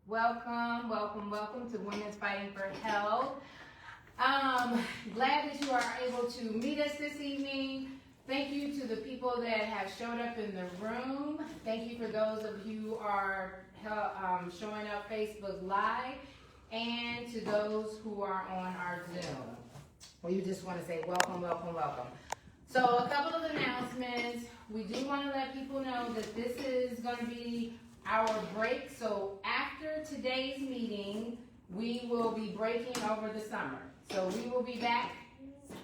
Welcome, welcome, welcome to Women's Fighting for Health. Glad that you are able to meet us this evening. Thank you to the people that have showed up in the room. Thank you for those of you who are showing up Facebook Live, and to those who are on our Zoom. We just want to say welcome, welcome, welcome. So a couple of announcements. We do want to let people know that this is going to be our break. So after today's meeting, we will be breaking over the summer. So we will be back.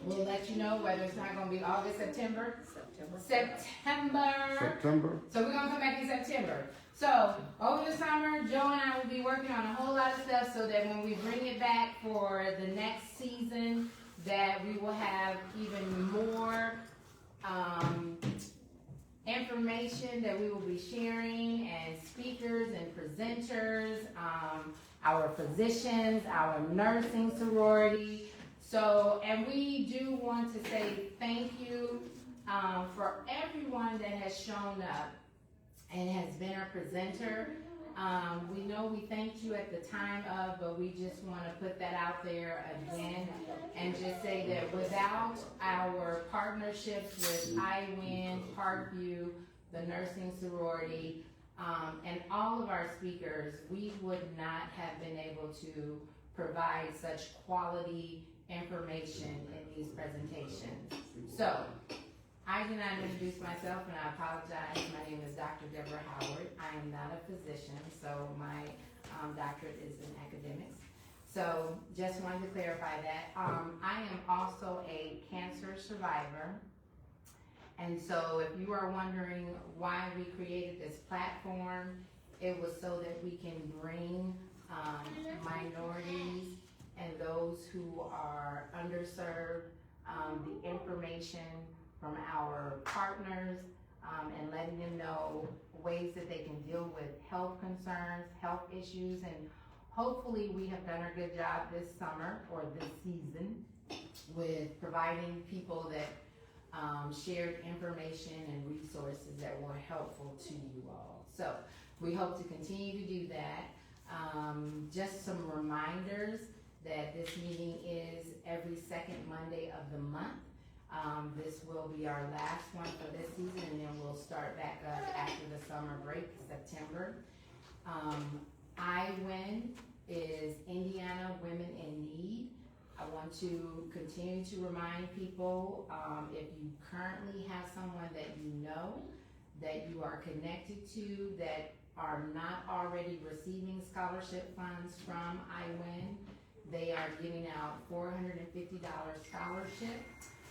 We'll let you know whether it's not going to be August, September. So we're going to come back in September. So over the summer, Joe and I will be working on a whole lot of stuff so that when we bring it back for the next season, that we will have even more information that we will be sharing, and speakers and presenters, our physicians, our nursing sorority. So, and we do want to say thank you for everyone that has shown up and has been a presenter. We know we thanked you at the time of, but we just want to put that out there again and just say that without our partnerships with IWIN, Parkview, the nursing sorority, and all of our speakers, we would not have been able to provide such quality information in these presentations. So, I did not introduce myself, and I apologize. My name is Dr. Deborah Howard. I am not a physician, so my doctorate is in academics. So just wanted to clarify that. I am also a cancer survivor. And so if you are wondering why we created this platform, it was so that we can bring minorities and those who are underserved the information from our partners, and letting them know ways that they can deal with health concerns, health issues, and hopefully we have done a good job this summer or this season with providing people that shared information and resources that were helpful to you all. So we hope to continue to do that. Just some reminders that this meeting is every second Monday of the month. This will be our last one for this season, and then we'll start back up after the summer break, September. IWIN is Indiana Women in Need. I want to continue to remind people, if you currently have someone that you know, that you are connected to, that are not already receiving scholarship funds from IWIN, they are giving out $450 scholarship.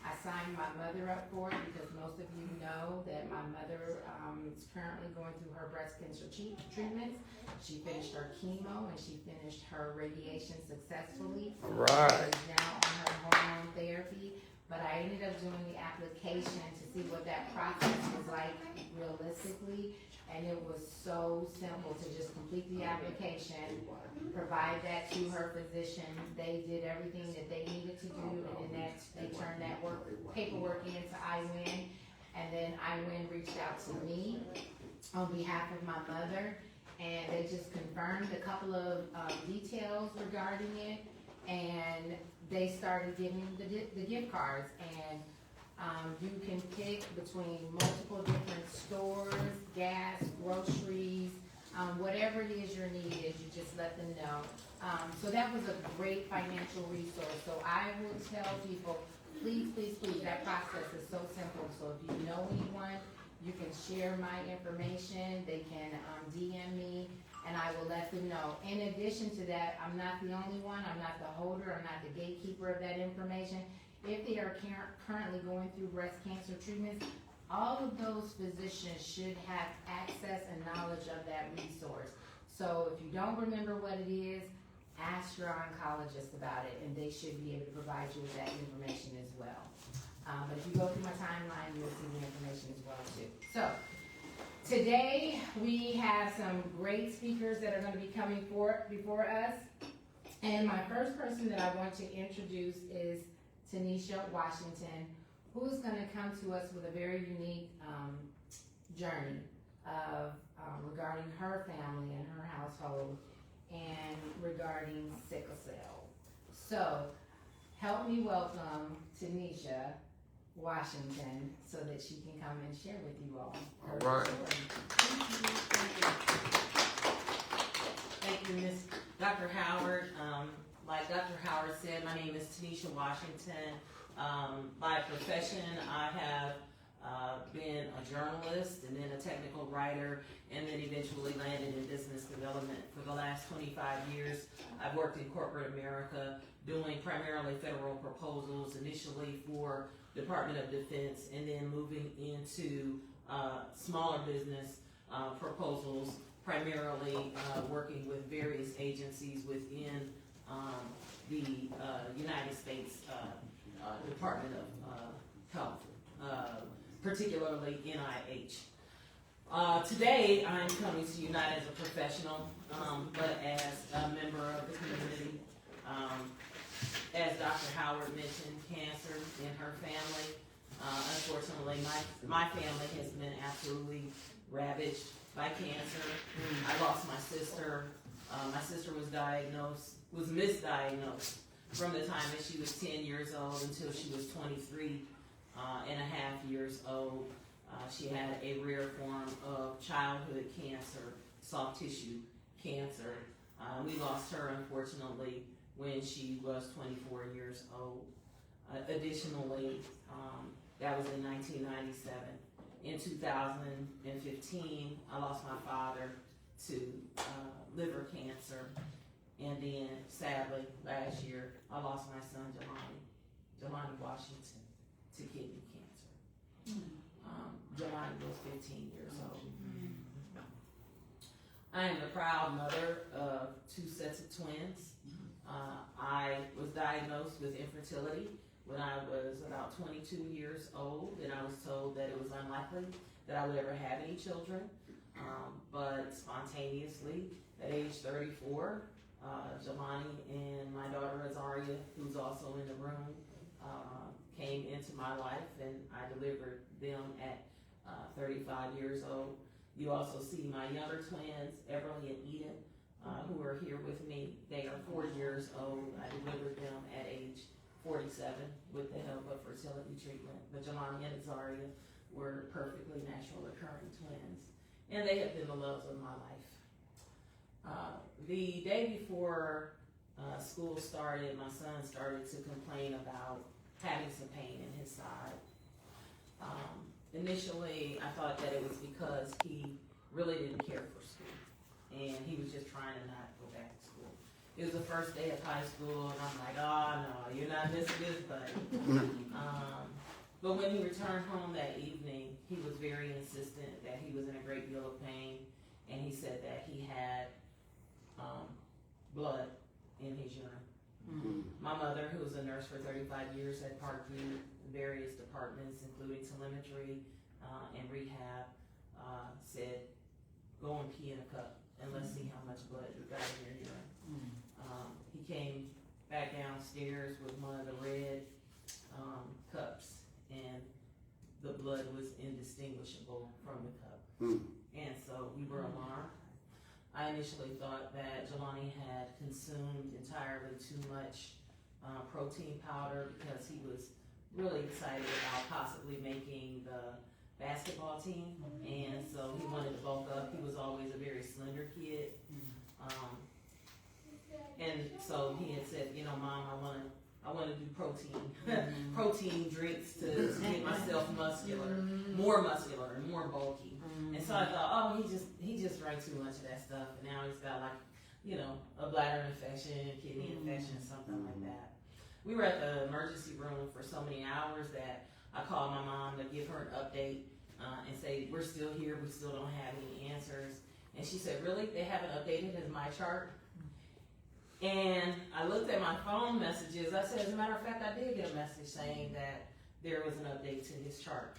I signed my mother up for it because most of you know that my mother is currently going through her breast cancer treatments. She finished her chemo and she finished her radiation successfully. Right. She's now on her hormone therapy. But I ended up doing the application to see what that process was like realistically. And it was so simple to just complete the application, provide that to her physician. They did everything that they needed to do, and then they turned that paperwork in to IWIN, and then IWIN reached out to me on behalf of my mother, and they just confirmed a couple of details regarding it, and they started giving the gift cards, and you can pick between multiple different stores, gas, groceries, whatever it is your need is, you just let them know. So that was a great financial resource. So I will tell people, please, please, please, that process is so simple. So if you know anyone, you can share my information. They can DM me, and I will let them know. In addition to that, I'm not the only one. I'm not the holder. I'm not the gatekeeper of that information. If they are currently going through breast cancer treatments, all of those physicians should have access and knowledge of that resource. So if you don't remember what it is, ask your oncologist about it, and they should be able to provide you with that information as well. But if you go through my timeline, you'll see the information as well too. So today we have some great speakers that are going to be coming before us. And my first person that I want to introduce is Tanisha Washington, who's going to come to us with a very unique journey of regarding her family and her household regarding sickle cell. So, help me welcome Tanisha Washington so that she can come and share with you all her All right. story. Thank you, Ms. Dr. Howard. Like Dr. Howard said, my name is Tanisha Washington. By profession, I have been a journalist and then a technical writer, and then eventually landed in business development. For the last 25 years, I've worked in corporate America, doing primarily federal proposals, initially for Department of Defense, and then moving into smaller business proposals, primarily working with various agencies within the United States Department of Health, particularly NIH. Today, I'm coming to you not as a professional, but as a member of the community. As Dr. Howard mentioned, cancer in her family. Unfortunately, my family has been absolutely ravaged by cancer. I lost my sister. My sister was misdiagnosed from the time that she was 10 years old until she was 23 and a half years old. She had a rare form of childhood cancer, soft tissue cancer. We lost her, unfortunately, when she was 24 years old. Additionally, that was in 1997. In 2015, I lost my father to liver cancer. And then, sadly, last year, I lost my son, Jelani Washington, to kidney cancer. Jelani was 15 years old. I am the proud mother of 2 sets of twins. I was diagnosed with infertility when I was about 22 years old, and I was told that it was unlikely that I would ever have any children. But spontaneously, at age 34, Jelani and my daughter Azaria, who's also in the room, came into my life, and I delivered them at 35 years old. You also see my younger twins, Everly and Eden, who are here with me. They are 4 years old. I delivered them at age 47 with the help of fertility treatment. But Jelani and Azaria were perfectly natural occurring twins, and they have been the loves of my life. The day before school started, my son started to complain about having some pain in his side. Initially, I thought that it was because he really didn't care for school, and he was just trying to not go back to school. It was the first day of high school, and I'm like, oh no, you're not missing this, buddy. But when he returned home that evening, he was very insistent that he was in a great deal of pain, and he said that he had blood in his urine. My mother, who was a nurse for 35 years at Parkview, various departments, including telemetry and rehab, said, go and pee in a cup and let's see how much blood you got in your urine. He came back downstairs with one of the red cups, and the blood was indistinguishable from the cup. And so we were alarmed. I initially thought that Jelani had consumed entirely too much protein powder because he was really excited about possibly making the basketball team, and so he wanted to bulk up. He was always a very slender kid, and so he had said, you know, Mom, I want to do protein drinks to get myself more muscular and more bulky. And so I thought, oh, he just drank too much of that stuff, and now he's got like, you know, a bladder infection, kidney infection, something like that. We were at the emergency room for so many hours that I called my mom to give her an update and say, we're still here, we still don't have any answers. And she said, really? They haven't updated his my chart? And I looked at my phone messages. I said, as a matter of fact, I did get a message saying that there was an update to his chart.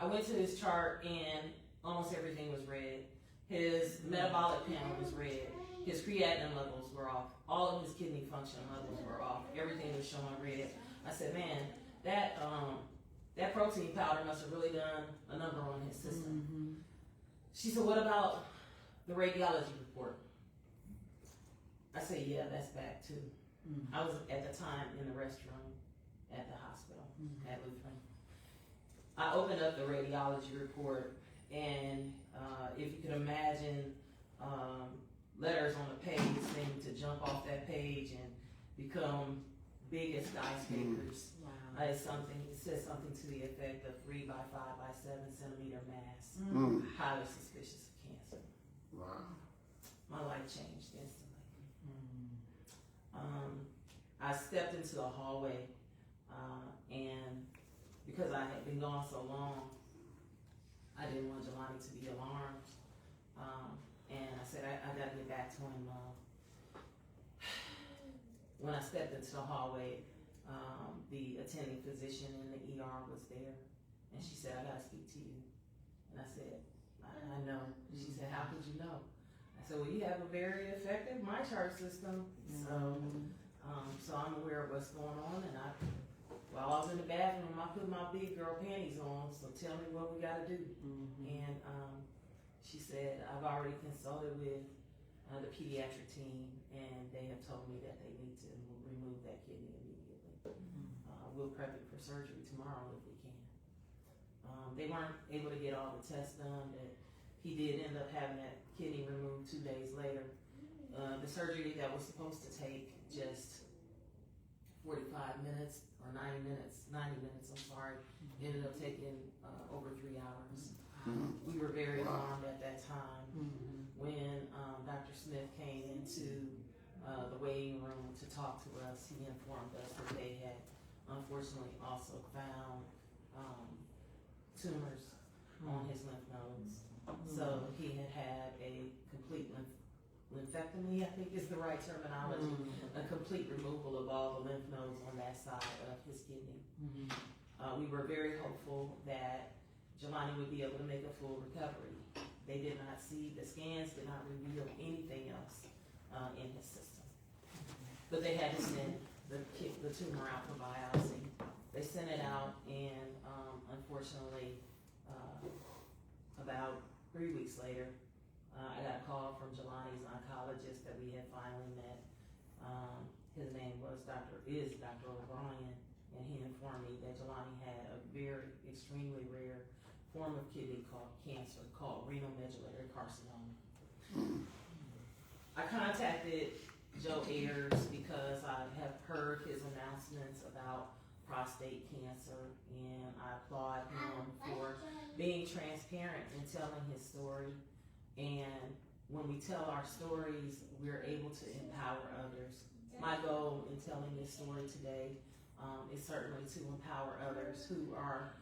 I went to his chart and almost everything was red. His metabolic panel was red. His creatinine levels were off. All of his kidney function levels were off. Everything was showing red. I said, man, that protein powder must have really done a number on his system. She said, what about the radiology report? I say, yeah, that's back too. Mm-hmm. I was at the time in the restroom at the hospital at Lutheran. I opened up the radiology report, and if you could imagine letters on the page seem to jump off that page and become big as skyscrapers. Wow. It says something to the effect of 3 by 5 by 7 centimeter mass, highly suspicious of cancer. Wow. My life changed instantly. I stepped into the hallway, and because I had been gone so long, I didn't want Jelani to be alarmed. And I said, I gotta get back to him. When I stepped into the hallway, the attending physician in the ER was there, and she said, I gotta speak to you. And I said, I know. She said, how could you know? I said, well, you have a very effective MyChart system, so I'm aware of what's going on. And while I was in the bathroom, I put my big girl panties on, so tell me what we gotta do. And she said, I've already consulted with the pediatric team, and they have told me that they need to remove that kidney immediately. We'll prep it for surgery tomorrow if we can. They weren't able to get all the tests done, but he did end up having that kidney removed 2 days later. The surgery that was supposed to take just 45 minutes or 90 minutes, ended up taking over 3 hours. We were very alarmed at that time when Dr. Smith came into the waiting room to talk to us. He informed us that they had unfortunately also found tumors on his lymph nodes. So he had a complete lymphectomy, I think is the right terminology, a complete removal of all the lymph nodes on that side of his kidney. We were very hopeful that Jelani would be able to make a full recovery. They did not see, the scans did not reveal anything else in his system. But they had to send the tumor out for biopsy. They sent it out, and unfortunately, about 3 weeks later, I got a call from Jelani's oncologist that we had finally met. His name was Dr. O'Brien, and he informed me that Jelani had a very extremely rare form of kidney cancer called renal medullary carcinoma. I contacted Joe Ayers because I have heard his announcements about prostate cancer, and I applaud him for being transparent and telling his story. And when we tell our stories, we're able to empower others. My goal in telling this story today is certainly to empower others who are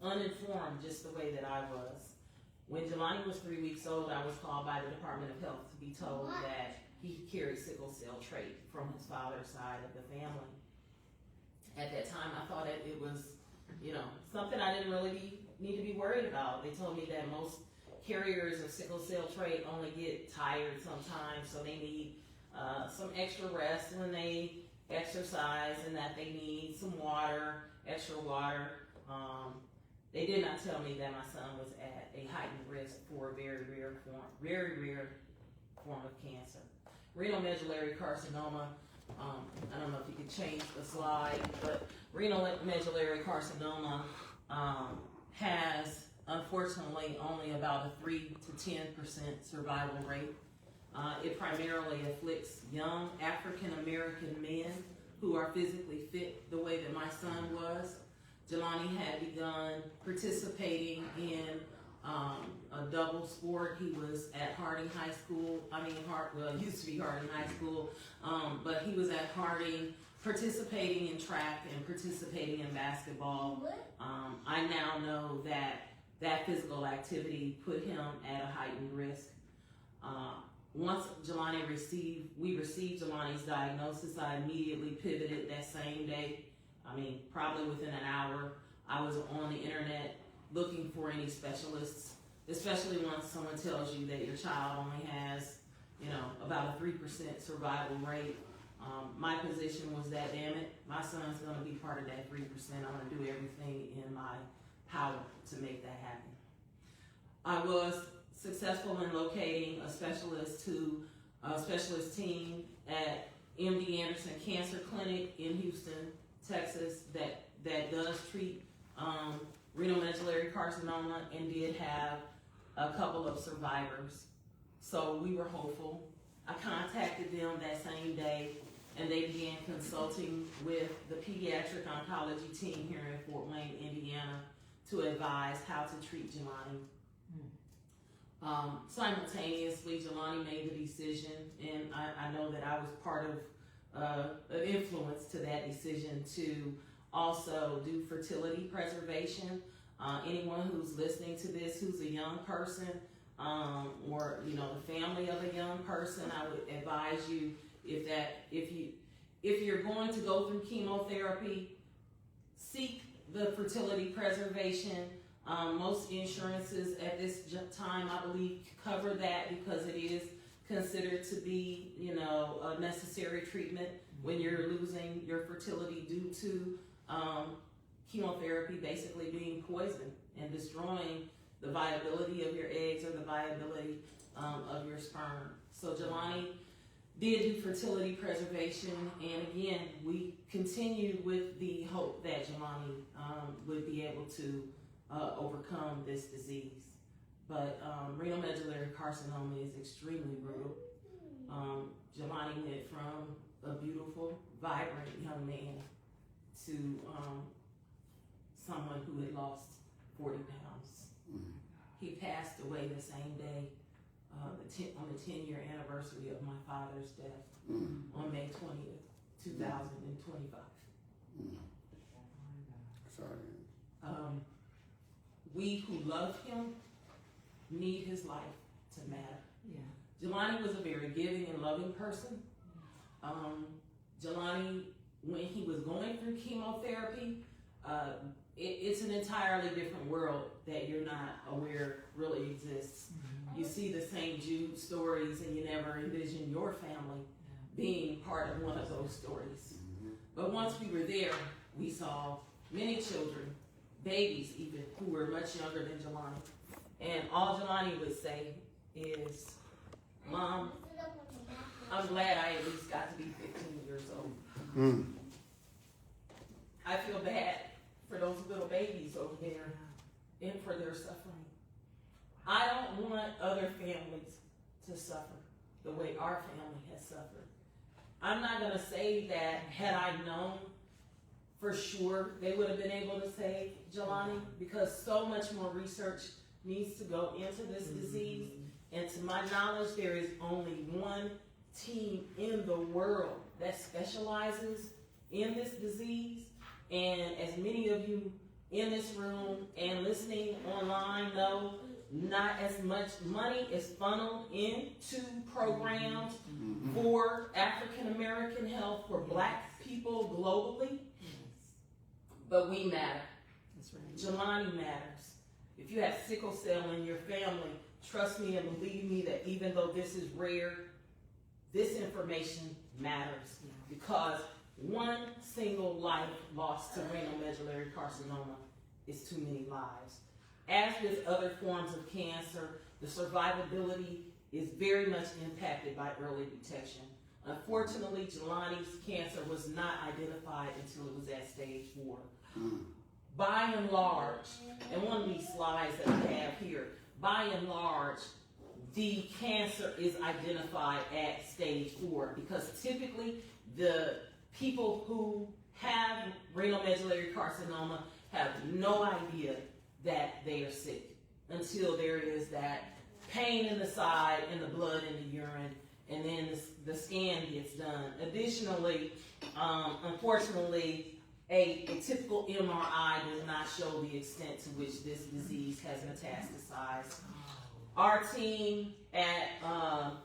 uninformed just the way that I was. When Jelani was 3 weeks old, I was called by the Department of Health to be told that he carried sickle cell trait from his father's side of the family. At that time, I thought that it was, something I didn't really need to be worried about. They told me that most carriers of sickle cell trait only get tired sometimes, so they need some extra rest when they exercise, and that they need some water, extra water. They did not tell me that my son was at a heightened risk for a very rare form of cancer. Renal medullary carcinoma, I don't know if you could change the slide, but renal medullary carcinoma has, unfortunately, only about a 3 to 10% survival rate. It primarily afflicts young African American men who are physically fit the way that my son was. Jelani had begun participating in a double sport. He was at Harding High School. It used to be Harding High School, but he was at Harding participating in track and participating in basketball. I now know that physical activity put him at a heightened risk. Once we received Jelani's diagnosis, I immediately pivoted that same day. Probably within an hour, I was on the internet looking for any specialists, especially once someone tells you that your child only has, about a 3% survival rate. My position was that, damn it, my son's gonna be part of that 3%. I'm gonna do everything in my power to make that happen. I was successful in locating a specialist who specialist team at MD Anderson Cancer Clinic in Houston, Texas, that does treat renal medullary carcinoma, and did have a couple of survivors. So we were hopeful. I contacted them that same day, and they began consulting with the pediatric oncology team here in Fort Wayne, Indiana, to advise how to treat Jelani. Simultaneously, Jelani made the decision, and I know that I was part of an influence to that decision to also do fertility preservation. Anyone who's listening to this who's a young person, or the family of a young person, I would advise you if you're going to go through chemotherapy, seek the fertility preservation. Most insurances at this time, I believe, cover that because it is considered to be, a necessary treatment when you're losing your fertility due to chemotherapy basically being poison and destroying the viability of your eggs or the viability of your sperm. So Jelani did do fertility preservation, and again, we continued with the hope that Jelani would be able to overcome this disease. But renal medullary carcinoma is extremely brutal. Jelani went from a beautiful, vibrant young man to someone who had lost 40 pounds. He passed away the same day, on the 10-year anniversary of my father's death, on May 20th, 2025. Sorry. We who love him need his life to matter. Yeah. Jelani was a very giving and loving person. Jelani, when he was going through chemotherapy, it's an entirely different world that you're not aware really exists. You see the St. Jude stories, and you never envision your family being part of one of those stories. But once we were there, we saw many children, babies even, who were much younger than Jelani. And all Jelani would say is, "Mom, I'm glad I at least got to be 15 years old." I feel bad for those little babies over there and for their suffering. I don't want other families to suffer the way our family has suffered. I'm not going to say that had I known for sure they would have been able to save Jelani, because so much more research needs to go into this disease. And to my knowledge, there is only one team in the world that specializes in this disease. And as many of you in this room and listening online know, not as much money is funneled into programs for African American health, for Black people globally. But we matter. That's right. Jelani matters. If you have sickle cell in your family, trust me and believe me that even though this is rare, this information matters, because one single life lost to renal medullary carcinoma is too many lives. As with other forms of cancer, the survivability is very much impacted by early detection. Unfortunately, Jelani's cancer was not identified until it was at stage 4. By and large, and one of these slides that I have here, by and large, the cancer is identified at stage 4, because typically the people who have renal medullary carcinoma have no idea that they are sick until there is that pain in the side and the blood in the urine, and then the scan gets done. Additionally, unfortunately, a typical MRI does not show the extent to which this disease has metastasized. Our team at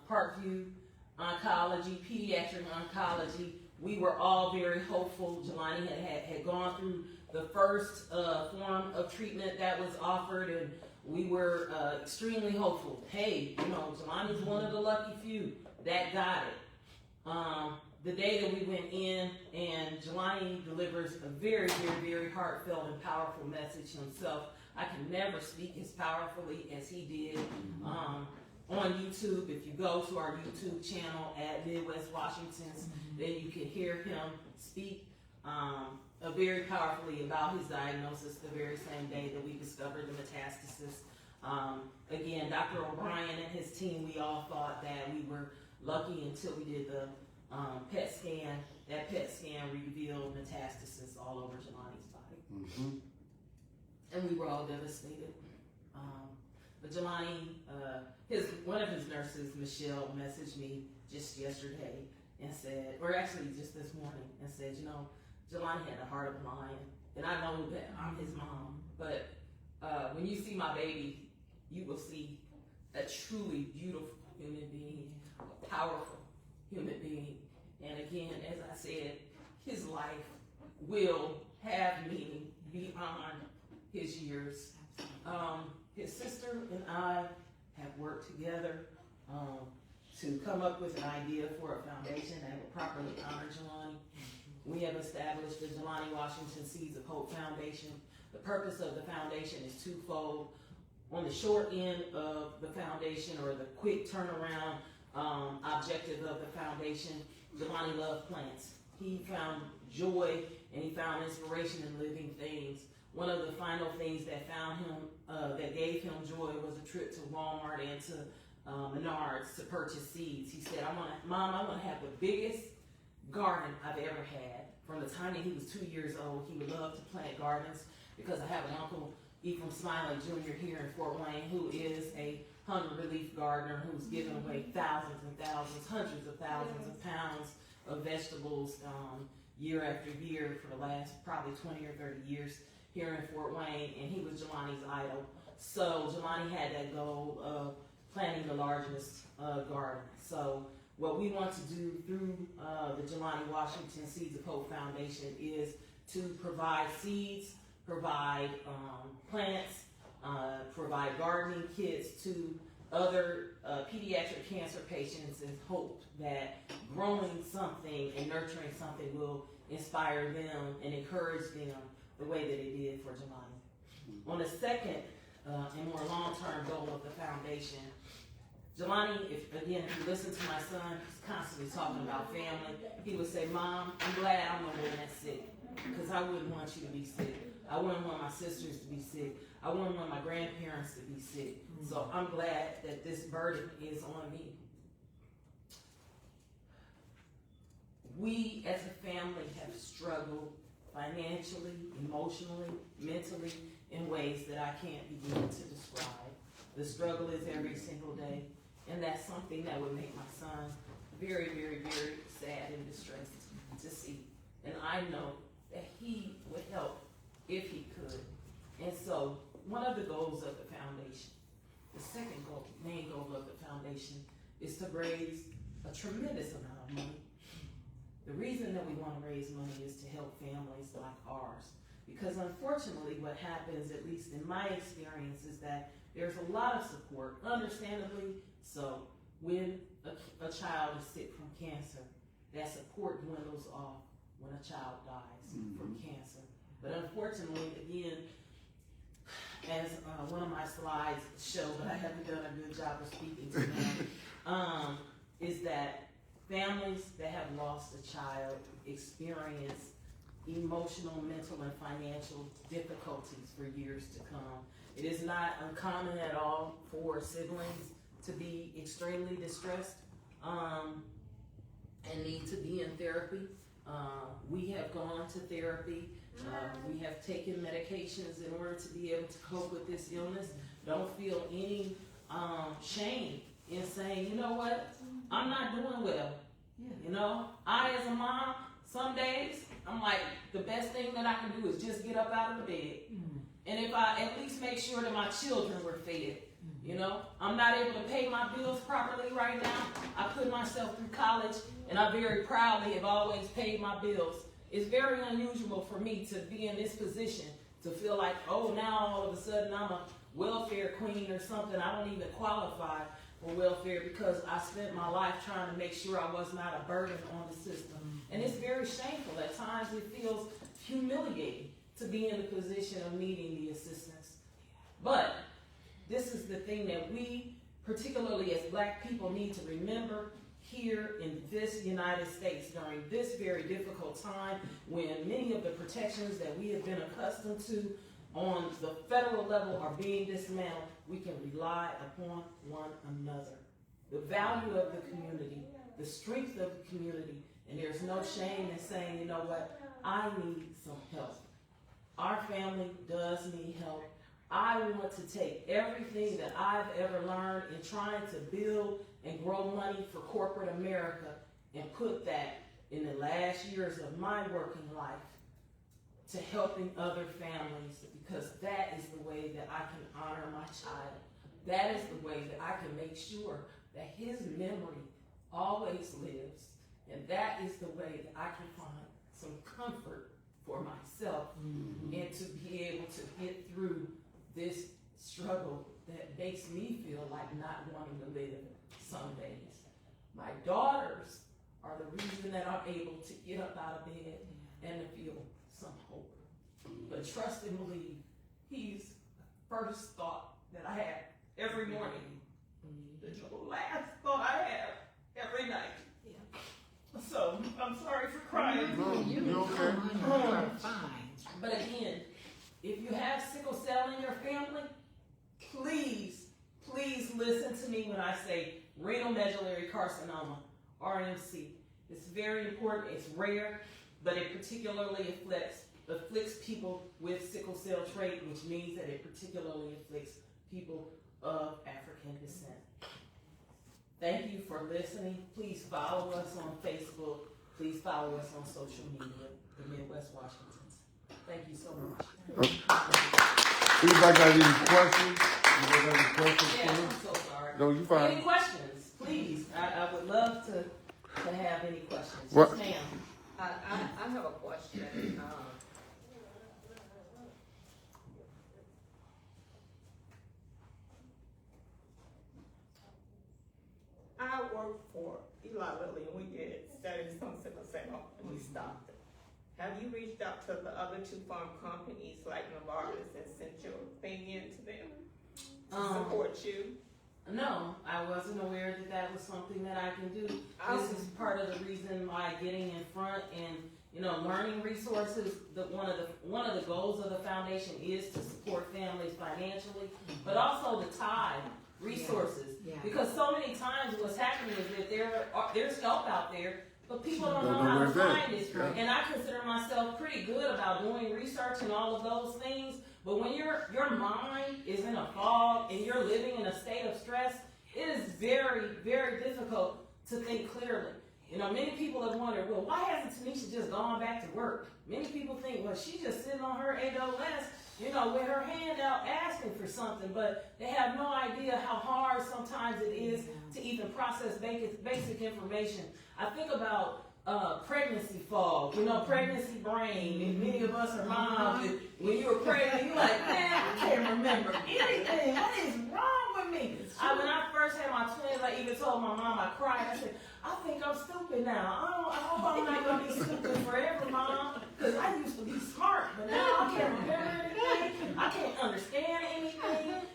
Parkview Oncology, Pediatric Oncology, we were all very hopeful. Jelani had gone through the first form of treatment that was offered, and we were extremely hopeful. Hey, Jelani's one of the lucky few that got it. The day that we went in, and Jelani delivers a very, very, very heartfelt and powerful message himself. I can never speak as powerfully as he did. on YouTube. If you go to our YouTube channel at Midwest Washington's, then you can hear him speak very powerfully about his diagnosis the very same day that we discovered the metastasis. Again, Dr. O'Brien and his team, we all thought that we were lucky until we did the PET scan. That PET scan revealed metastasis all over Jelani's body. And we were all devastated. But Jelani, one of his nurses, Michelle, messaged me just yesterday and said, or actually just this morning, and said, you know, Jelani had the heart of a lion, and I know that I'm his mom, but when you see my baby, you will see a truly beautiful human being, a powerful human being. And again, as I said, his life will have meaning beyond his years. His sister and I have worked together to come up with an idea for a foundation that will properly honor Jelani. We have established the Jelani Washington Seeds of Hope Foundation. The purpose of the foundation is twofold. On the short end of the foundation, or the quick turnaround objective of the foundation, Jelani loved plants. He found joy and he found inspiration in living things. One of the final things that that gave him joy was a trip to Walmart and to Menards to purchase seeds. He said, Mom, I want to have the biggest garden I've ever had. From the time that he was 2 years old, he would love to plant gardens, because I have an uncle, Ephraim Smiley Jr. here in Fort Wayne, who is a hunger relief gardener who's given away thousands and thousands, hundreds of thousands of pounds of vegetables year after year for the last probably 20 or 30 years here in Fort Wayne, and he was Jelani's idol. So Jelani had that goal of planting the largest garden. So what we want to do through the Jelani Washington Seeds of Hope Foundation is to provide seeds, provide plants, provide gardening kits to other pediatric cancer patients, and hope that growing something and nurturing something will inspire them and encourage them the way that it did for Jelani. On the second and more long-term goal of the foundation, Jelani, if you listen to my son, he's constantly talking about family. He would say, Mom, I'm glad I'm the one that's sick, because I wouldn't want you to be sick. I wouldn't want my sisters to be sick. I wouldn't want my grandparents to be sick. So I'm glad that this burden is on me. We as a family have struggled financially, emotionally, mentally, in ways that I can't begin to describe. The struggle is every single day, and that's something that would make my son very, very, very sad and distressed to see. And I know that he would help if he could. And so one of the goals of the foundation, the second goal, main goal of the foundation, is to raise a tremendous amount of money. The reason that we want to raise money is to help families like ours. Because unfortunately what happens, at least in my experience, is that there's a lot of support, understandably so, when a child is sick from cancer. That support dwindles off when a child dies from cancer. But unfortunately, again, as one of my slides show, but I haven't done a good job of speaking to them, is that families that have lost a child experience emotional, mental, and financial difficulties for years to come. It is not uncommon at all for siblings to be extremely distressed and need to be in therapy. We have gone to therapy. We have taken medications in order to be able to cope with this illness. Don't feel any shame in saying, you know what, I'm not doing well. You know, I as a mom, some days, I'm like, the best thing that I can do is just get up out of the bed. And if I at least make sure that my children were fed, you know, I'm not able to pay my bills properly right now. I put myself through college, and I very proudly have always paid my bills. It's very unusual for me to be in this position, to feel like, oh, now all of a sudden I'm a welfare queen or something. I don't even qualify for welfare because I spent my life trying to make sure I was not a burden on the system. And it's very shameful. At times it feels humiliating to be in the position of needing the assistance. But this is the thing that we particularly as Black people, need to remember here in this United States during this very difficult time when many of the protections that we have been accustomed to on the federal level are being dismantled, we can rely upon one another. The value of the community, the strength of the community, and there's no shame in saying, you know what, I need some help. Our family does need help. I want to take everything that I've ever learned in trying to build and grow money for corporate America and put that in the last years of my working life to helping other families, because that is the way that I can honor my child. That is the way that I can make sure that his memory always lives. And that is the way that I can find some comfort for myself and to be able to get through this struggle that makes me feel like not wanting to live some days. My daughters are the reason that I'm able to get up out of bed and to feel some hope. But trust and believe, he's the first thought that I have every morning. The last thought I have every night. So, I'm sorry for crying. No, you okay? You are fine. But again, if you have sickle cell in your family, please, please listen to me when I say renal medullary carcinoma, RMC. It's very important, it's rare, but it particularly afflicts people with sickle cell trait, which means that it particularly afflicts people of African descent. Thank you for listening. Please follow us on Facebook. Please follow us on social media, the Midwest Washingtons. Thank you so much. Anybody got any questions? You got any questions Yeah, for I'm me? so sorry. No, you fine. Any questions, please? I would love to have any questions. What? Yes, ma'am. I have a question. I worked for Eli Lilly and we did studies on sickle cell and we stopped it. Have you reached out to the other two farm companies like Novartis and sent your thing in to them to support you? No, I wasn't aware that that was something that I can do. This is part of the reason why getting in front and learning resources. One of the goals of the foundation is to support families financially, but also to tie resources. Yeah. Because so many times what's happening is that there's help out there, but people don't know how to where's that. find it. Yeah. And I consider myself pretty good about doing research and all of those things. But when your mind is in a fog and you're living in a state of stress, it is very, very difficult to think clearly. Many people have wondered, well, why hasn't Tanisha just gone back to work? Many people think, well, she's just sitting on her ALS, with her hand out asking for something, but they have no idea how hard sometimes it is to even process basic information. I think about pregnancy fog, pregnancy brain, and many of us are moms, and when you were pregnant, you're like, man, I can't remember anything. What is wrong with me? When I first had my twins, I even told my mom, I cried, I said, I think I'm stupid now. I hope I'm not going to be stupid forever, Mom, because I used to be smart, but now I can't remember anything. I can't understand anything.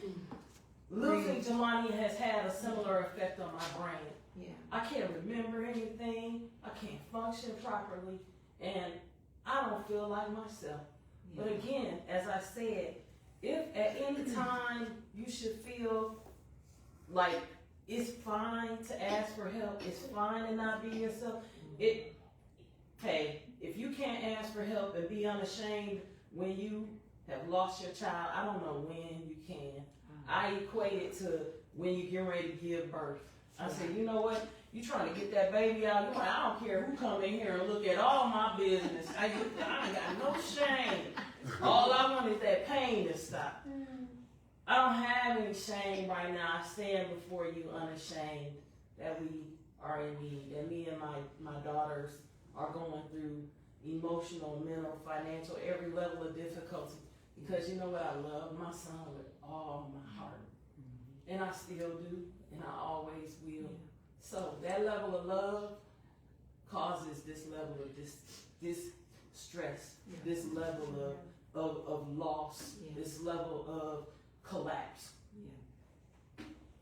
Losing Jelani has had a similar effect on my brain. Yeah. I can't remember anything. I can't function properly, and I don't feel like myself. Yeah. But again, as I said, if at any time you should feel like it's fine to ask for help, it's fine to not be yourself. If you can't ask for help and be unashamed when you have lost your child, I don't know when you can. I equate it to when you get ready to give birth. I said, you know what? You trying to get that baby out. You're like, I don't care who come in here and look at all my business. I ain't got no shame. All I want is that pain to stop. I don't have any shame right now. I stand before you unashamed that we are in need, that me and my daughters are going through emotional, mental, financial, every level of difficulty. Because you know what? I love my son with all my heart. And I still do, and I always will. So that level of love causes this level of this stress, this level of loss, this level of collapse.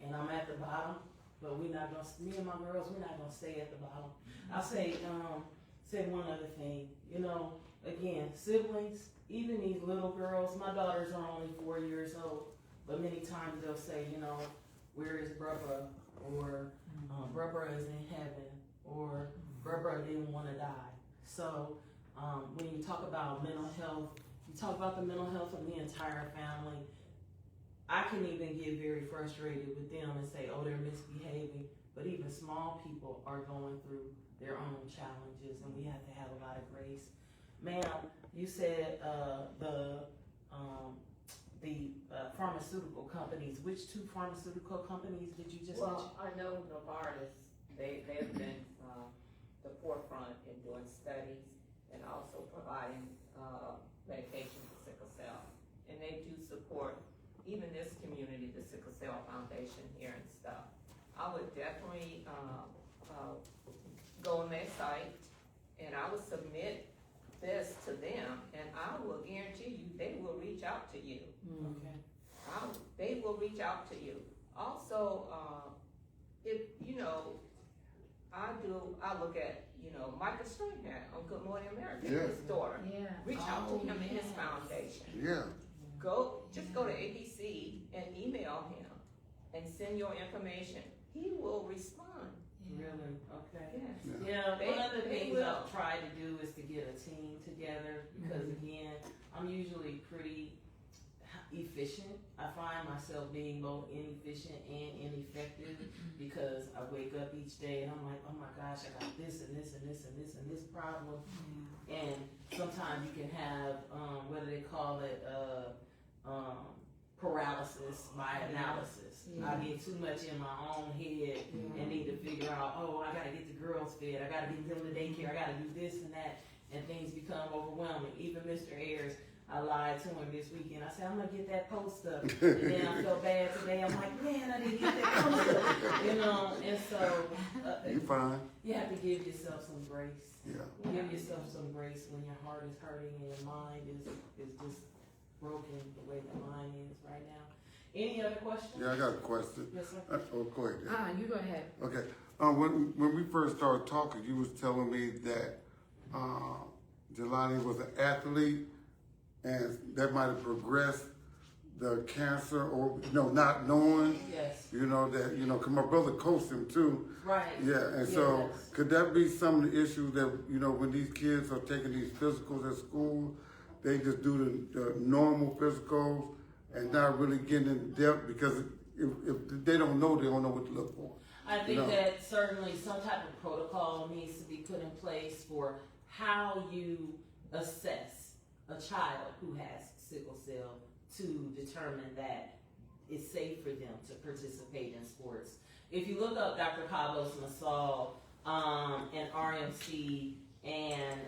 and I'm at the bottom, but me and my girls, we're not gonna stay at the bottom. I'll say one other thing, again, siblings, even these little girls, my daughters are only 4 years old, but many times they'll say, where is Brubba? Or Brubba is in heaven, or Brubba didn't want to die. So when you talk about mental health, you talk about the mental health of the entire family. I can even get very frustrated with them and say, oh, they're misbehaving, but even small people are going through their own challenges, and we have to have a lot of grace. Ma'am, you said the pharmaceutical companies. Which 2 pharmaceutical companies did you just mention? Well, I know Novartis, they've been the forefront in doing studies and also providing medication for sickle cell. And they do support even this community, the Sickle Cell Foundation here and stuff. I would definitely go on their site and I would submit this to them, and I will guarantee you they will reach out to you. Okay. They will reach out to you. Also, if I look at Michael Stringhat on Good Morning America, his daughter. Yeah. Reach out to him and his foundation. Yeah. Just go to ABC and email him and send your information. He will respond. Really? Okay. Yes. Yeah, one of the they things will. I've tried to do is to get a team together because again, I'm usually pretty efficient. I find myself being both inefficient and ineffective because I wake up each day and I'm like, oh my gosh, I got this and this and this and this and this problem. And sometimes you can have, what do they call it, paralysis by analysis. I get too much in my own head and need to figure out, oh, I gotta get the girls fed, I gotta get them to daycare, I gotta do this and that, and things become overwhelming. Even Mr. Ayers, I lied to him this weekend. I said, I'm gonna get that post up. And then I felt bad today. I'm like, man, I didn't get that post up. And so You fine. you have to give yourself some grace. Yeah. Give yourself some grace when your heart is hurting and your mind is just broken the way the mind is right now. Any other questions? Yeah, I got a question. Yes, sir. Go ahead. You go ahead. Okay. When we first started talking, you was telling me that Jelani was an athlete, and that might have progressed the cancer, or not knowing. Yes. Cause my brother coached him too. Right. Yeah, and so Yes. could that be some of the issues that when these kids are taking these physicals at school, they just do the normal physicals and not really getting in depth, because if they don't know what to look for. I think that certainly some type of protocol needs to be put in place for how you assess a child who has sickle cell to determine that it's safe for them to participate in sports. If you look up Dr. Pablos Masal and RMC and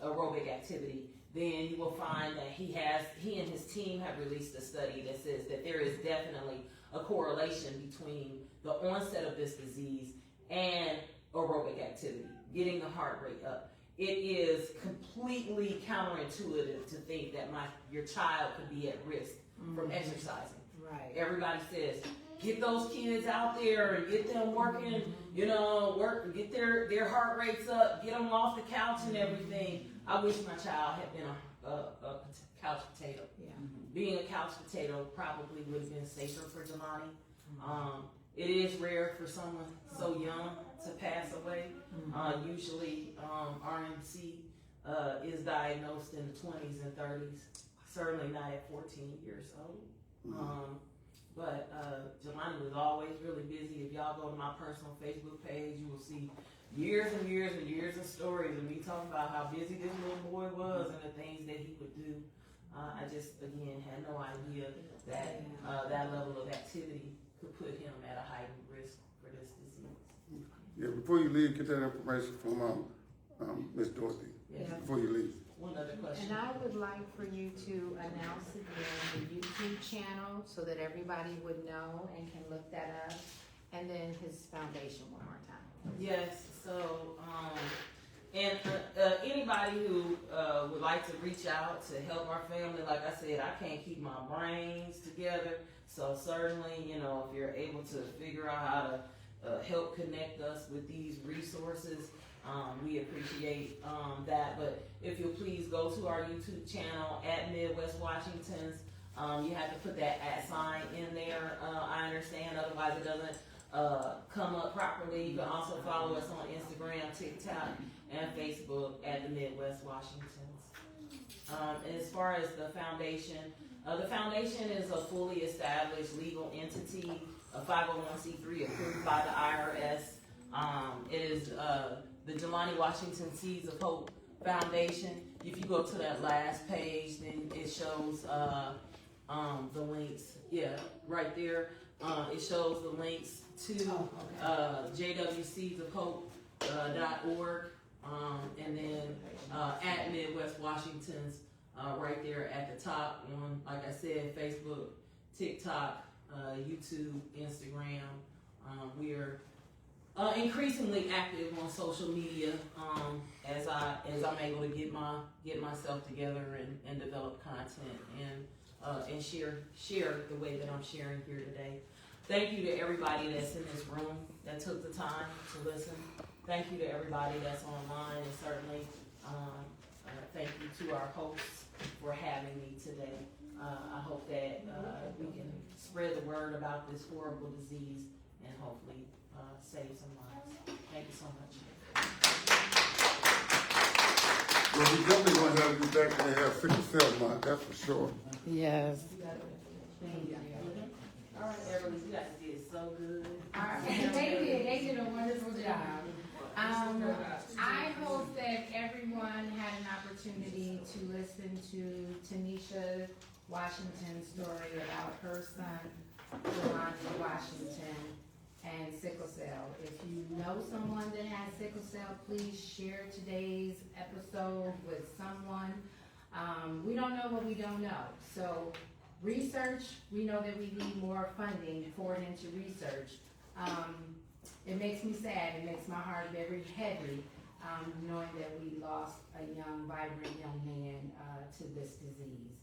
aerobic activity, then you will find that he and his team have released a study that says that there is definitely a correlation between the onset of this disease and aerobic activity, getting the heart rate up. It is completely counterintuitive to think that your child could be at risk from exercising. Right. Everybody says, get those kids out there and get them working, get their heart rates up, get them off the couch and everything. I wish my child had been a couch potato. Yeah. Being a couch potato probably would have been safer for Jelani. It is rare for someone so young to pass away. Usually RMC is diagnosed in the 20s and 30s, certainly not at 14 years old. But Jelani was always really busy. If y'all go to my personal Facebook page, you will see years and years and years of stories of me talking about how busy this little boy was and the things that he would do. I just, again, had no idea that that level of activity could put him at a heightened risk for this disease. Yeah, before you leave, get that information from Miss Dorothy. Yes. Before you leave. One other question. And I would like for you to announce again the YouTube channel so that everybody would know and can look that up, and then his foundation one more time. Yes, so And anybody who would like to reach out to help our family, like I said, I can't keep my brains together. So certainly, you know, if you're able to figure out how to help connect us with these resources, we appreciate that. But if you'll please go to our YouTube channel at Midwest Washington's. You have to put that @ sign in there. I understand, otherwise it doesn't come up properly. You can also follow us on Instagram, TikTok, and Facebook at the Midwest Washingtons. As far as the foundation is a fully established legal entity, a 501c3 approved by the IRS. It is the Jelani Washington Seeds of Hope Foundation. If you go to that last page, then it shows the links. Yeah, right there. It shows the links to jwseedsofhope.org. And then at Midwest Washington's right there at the top on, like I said, Facebook, TikTok, YouTube, Instagram. We are increasingly active on social media as I'm able to get myself together and develop content and share the way that I'm sharing here today. Thank you to everybody that's in this room that took the time to listen. Thank you to everybody that's online, and certainly thank you to our hosts for having me today. I hope that we can spread the word about this horrible disease and hopefully save some lives. Thank you so much. Well, we definitely want to have you back when they have sickle cell month, that's for sure. Yes. Thank you. All right, everybody, you guys did so good. All right. They did a wonderful job. I hope that everyone had an opportunity to listen to Tanisha Washington's story about her son, Jelani Washington, and sickle cell. If you know someone that has sickle cell, please share today's episode with someone. We don't know what we don't know. So research, we know that we need more funding poured into research. It makes me sad, it makes my heart very heavy, knowing that we lost a young, vibrant young man to this disease.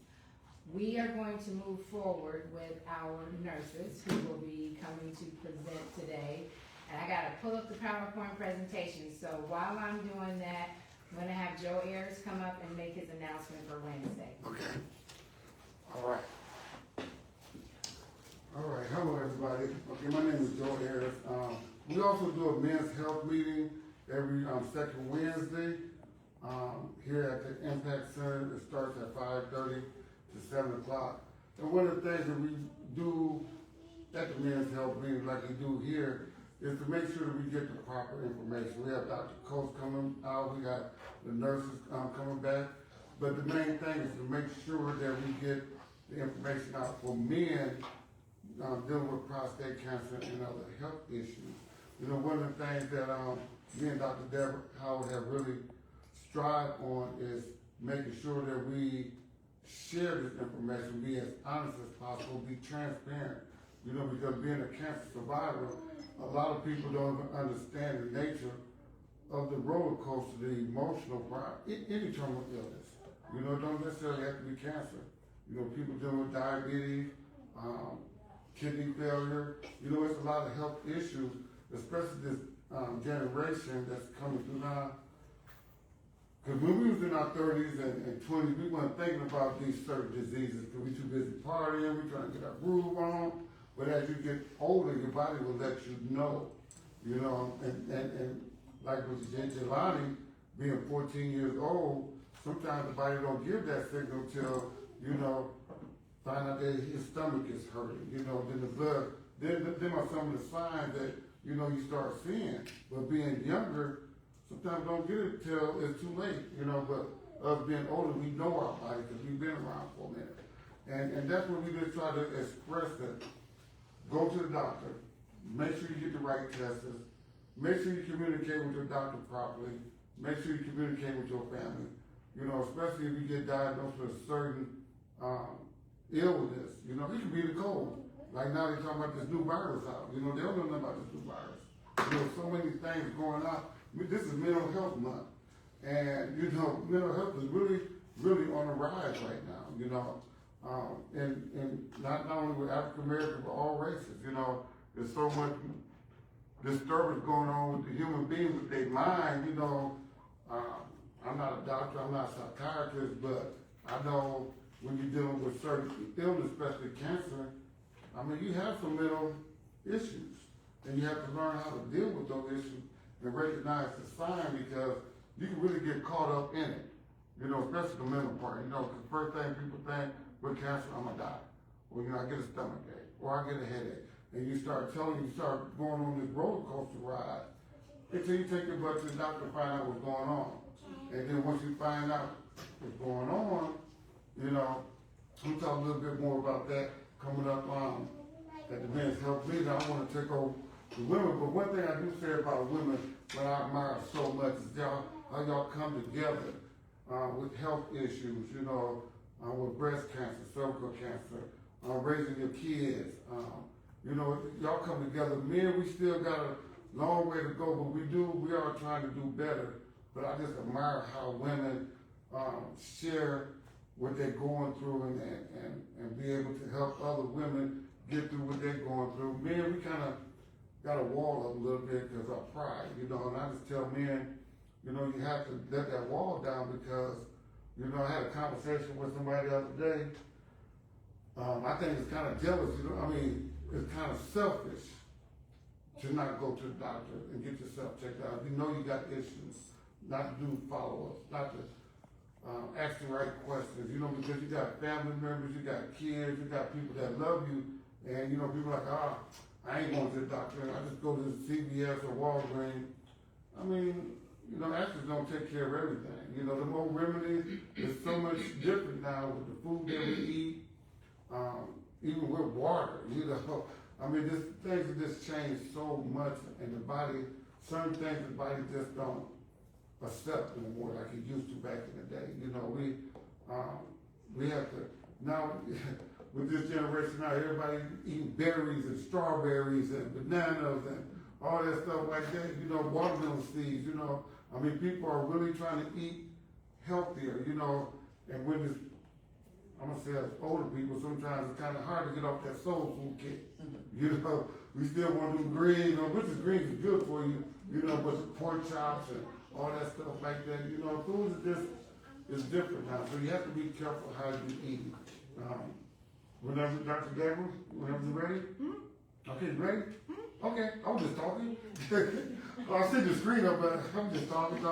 We are going to move forward with our nurses who will be coming to present today. And I gotta pull up the PowerPoint presentation, so while I'm doing that, I'm gonna have Joe Ayers come up and make his announcement for Wednesday. Okay. All right. All right, hello everybody. Okay, my name is Joe Ayers. We also do a men's health meeting every second Wednesday here at the Impact Center. It starts at 5:30 to 7 o'clock. And one of the things that we do at the men's health meeting, like we do here, is to make sure that we get the proper information. We have Dr. Coates coming out, we got the nurses coming back, but the main thing is to make sure that we get the information out for men dealing with prostate cancer and other health issues. You know, one of the things that me and Dr. Deborah Howard have really strived on is making sure that we share this information, be as honest as possible, be transparent. You know, because being a cancer survivor, a lot of people don't even understand the nature of the roller coaster, the emotional part, any terminal illness. You know, it don't necessarily have to be cancer. You know, people dealing with diabetes, kidney failure. You know, it's a lot of health issues, especially this generation that's coming through now. Because when we was in our 30s and 20s, we weren't thinking about these certain diseases because we too busy partying, we trying to get our groove on. But as you get older, your body will let you know, you know, and like with Jelani being 14 years old, sometimes the body don't give that signal till, you know, find out that his stomach is hurting, you know, then the blood, then are some of the signs that, you know, you start seeing. But being younger, sometimes don't get it till it's too late, you know, but us being older, we know our body because we've been around for a minute. And that's what we just try to express that. Go to the doctor, make sure you get the right tests, make sure you communicate with your doctor properly, make sure you communicate with your family. You know, especially if you get diagnosed with a certain illness, you know, it could be the cold. Like now they're talking about this new virus out. You know, they don't know nothing about this new virus. You know, so many things going on. This is mental health month. And, you know, mental health is really, really on the rise right now, you know. And not only with African Americans, but all races, you know. There's so much disturbance going on with the human beings, with their mind, you know. I'm not a doctor, I'm not a psychiatrist, but I know when you're dealing with certain illness, especially cancer, I mean, you have some mental issues, and you have to learn how to deal with those issues and recognize the sign, because you can really get caught up in it, you know, especially the mental part. You know, 'cause the first thing people think with cancer, I'm gonna die, or, you know, I get a stomach ache, or I get a headache, and you start going on this roller coaster ride until you take your blood to the doctor to find out what's going on. And then once you find out what's going on, you know, I'm talking a little bit more about that coming up at the men's health meeting. I want to take over the women, but one thing I do say about women, what I admire so much, is how y'all come together with health issues, you know, with breast cancer, cervical cancer, raising your kids. You know, y'all come together. Men, we still got a long way to go, but we are trying to do better. But I just admire how women share what they're going through and be able to help other women get through what they're going through. Men, we kind of got a wall up a little bit because of pride, you know, and I just tell men, you know, you have to let that wall down, because, you know, I had a conversation with somebody the other day. I think it's kind of jealous, you know, I mean, it's kind of selfish to not go to the doctor and get yourself checked out. You know you got issues, not to do follow-ups, not to ask the right questions, you know, because you got family members, you got kids, you got people that love you, and, you know, people like, I ain't going to the doctor, I just go to the CVS or Walgreens. I mean, you know, actors don't take care of everything. You know, the more remedies, is so much different now with the food that we eat, even with water, you know. I mean, things have just changed so much, and the body, certain things the body just don't accept anymore like it used to back in the day. You know, we have to, now, with this generation now, everybody eating berries and strawberries and bananas and all that stuff like that, you know, watermelon seeds, you know. I mean, people are really trying to eat healthier, you know, and when it's, I'm gonna say as older people, sometimes it's kind of hard to get off that soul food kick. You know, we still want to do greens, you know, which is greens is good for you, you know, but the pork chops and all that stuff like that, you know, food is different now, so you have to be careful how you eat. Whenever, Dr. Gabriel, whenever you're ready? Okay, you ready? Okay, I was just talking. I see the screen up, but I'm just talking.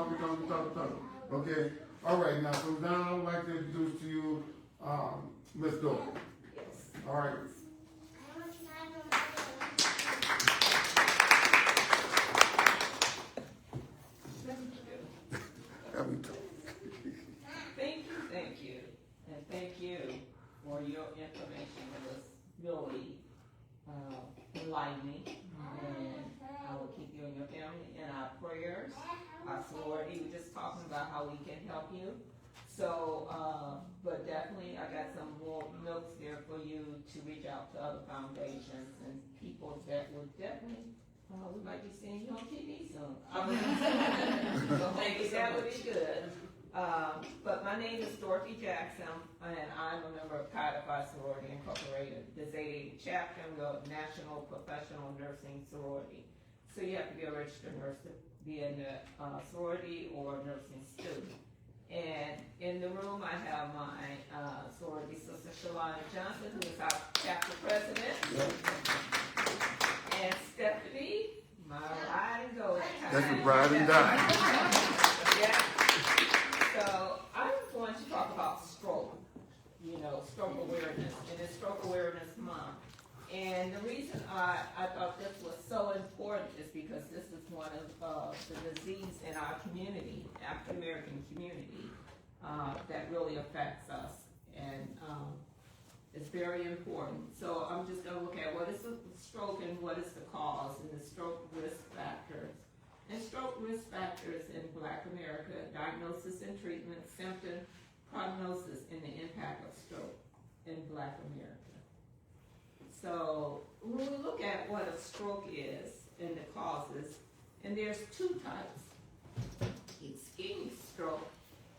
Okay, all right, now, so now I would like to introduce to you Miss Doyle. Yes. All right. Thank you, and thank you for your information. It was really enlightening, and I will keep you and your family in our prayers. Our sorority, we're just talking about how we can help you. So, but definitely, I got some more notes there for you to reach out to other foundations and people that would definitely, we might be seeing you on TV soon. So Thank you so that would much. be good. But my name is Dorothy Jackson, and I'm a member of Codified Sorority Incorporated, the Zeta chapter, and we're a National Professional Nursing Sorority. So you have to be a registered nurse to be in the sorority or nursing student. And in the room, I have my sorority sister, Jelani Johnson, who is our chapter president. And Stephanie, my ride and go. That's your ride and die. Yeah. So I'm going to talk about stroke, you know, stroke awareness, and it's Stroke Awareness Month. And the reason I thought this was so important is because this is one of the disease in our community, African American community, that really affects us, and it's very important. So I'm just going to look at what is the stroke and what is the cause, and the stroke risk factors. And stroke risk factors in Black America: diagnosis and treatment, symptom, prognosis, and the impact of stroke in Black America. So when we look at what a stroke is and the causes, and there's two types: ischemic stroke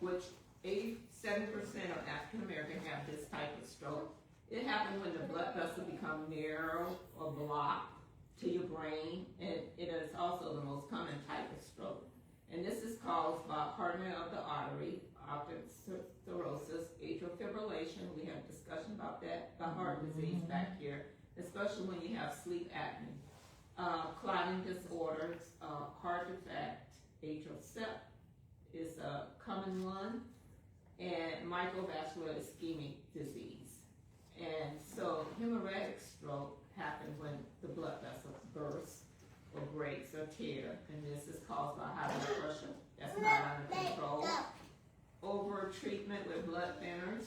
which 87% of African American have this type of stroke. It happens when the blood vessel becomes narrow or blocked to your brain, and it is also the most common type of stroke. And this is caused by hardening of the artery, atherosclerosis, atrial fibrillation. We had a discussion about that, the heart disease back here, especially when you have sleep apnea. Clotting disorders, heart defect, atrial sepsis is a common one, and microvascular ischemic disease. And so hemorrhagic stroke happens when the blood vessel bursts or breaks or tear, and this is caused by high blood pressure that's not under control. Over treatment with blood thinners,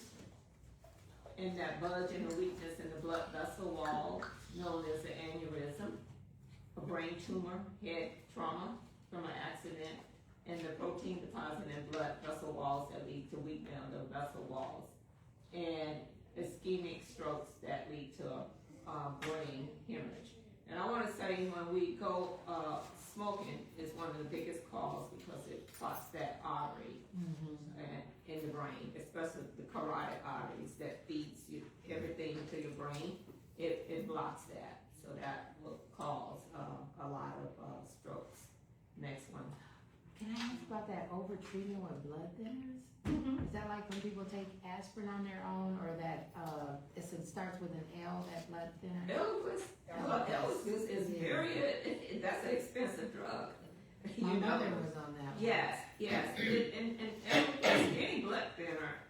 and that bulge and the weakness in the blood vessel wall, known as an aneurysm, a brain tumor, head trauma from an accident, and the protein deposit in blood vessel walls that lead to weakening of the vessel walls, and ischemic strokes that lead to brain hemorrhage. And I want to say, when we go smoking is one of the biggest causes because it clots that artery in the brain, especially the carotid arteries that feeds you everything to your brain. It blocks that, so that will cause a lot of strokes. Next one. Can I ask about that over treatment with blood thinners? Is that like when people take aspirin on their own, or that it starts with an L, that blood thinner? L is very, that's an expensive drug. My mother was on that one. Yes. And any blood thinner,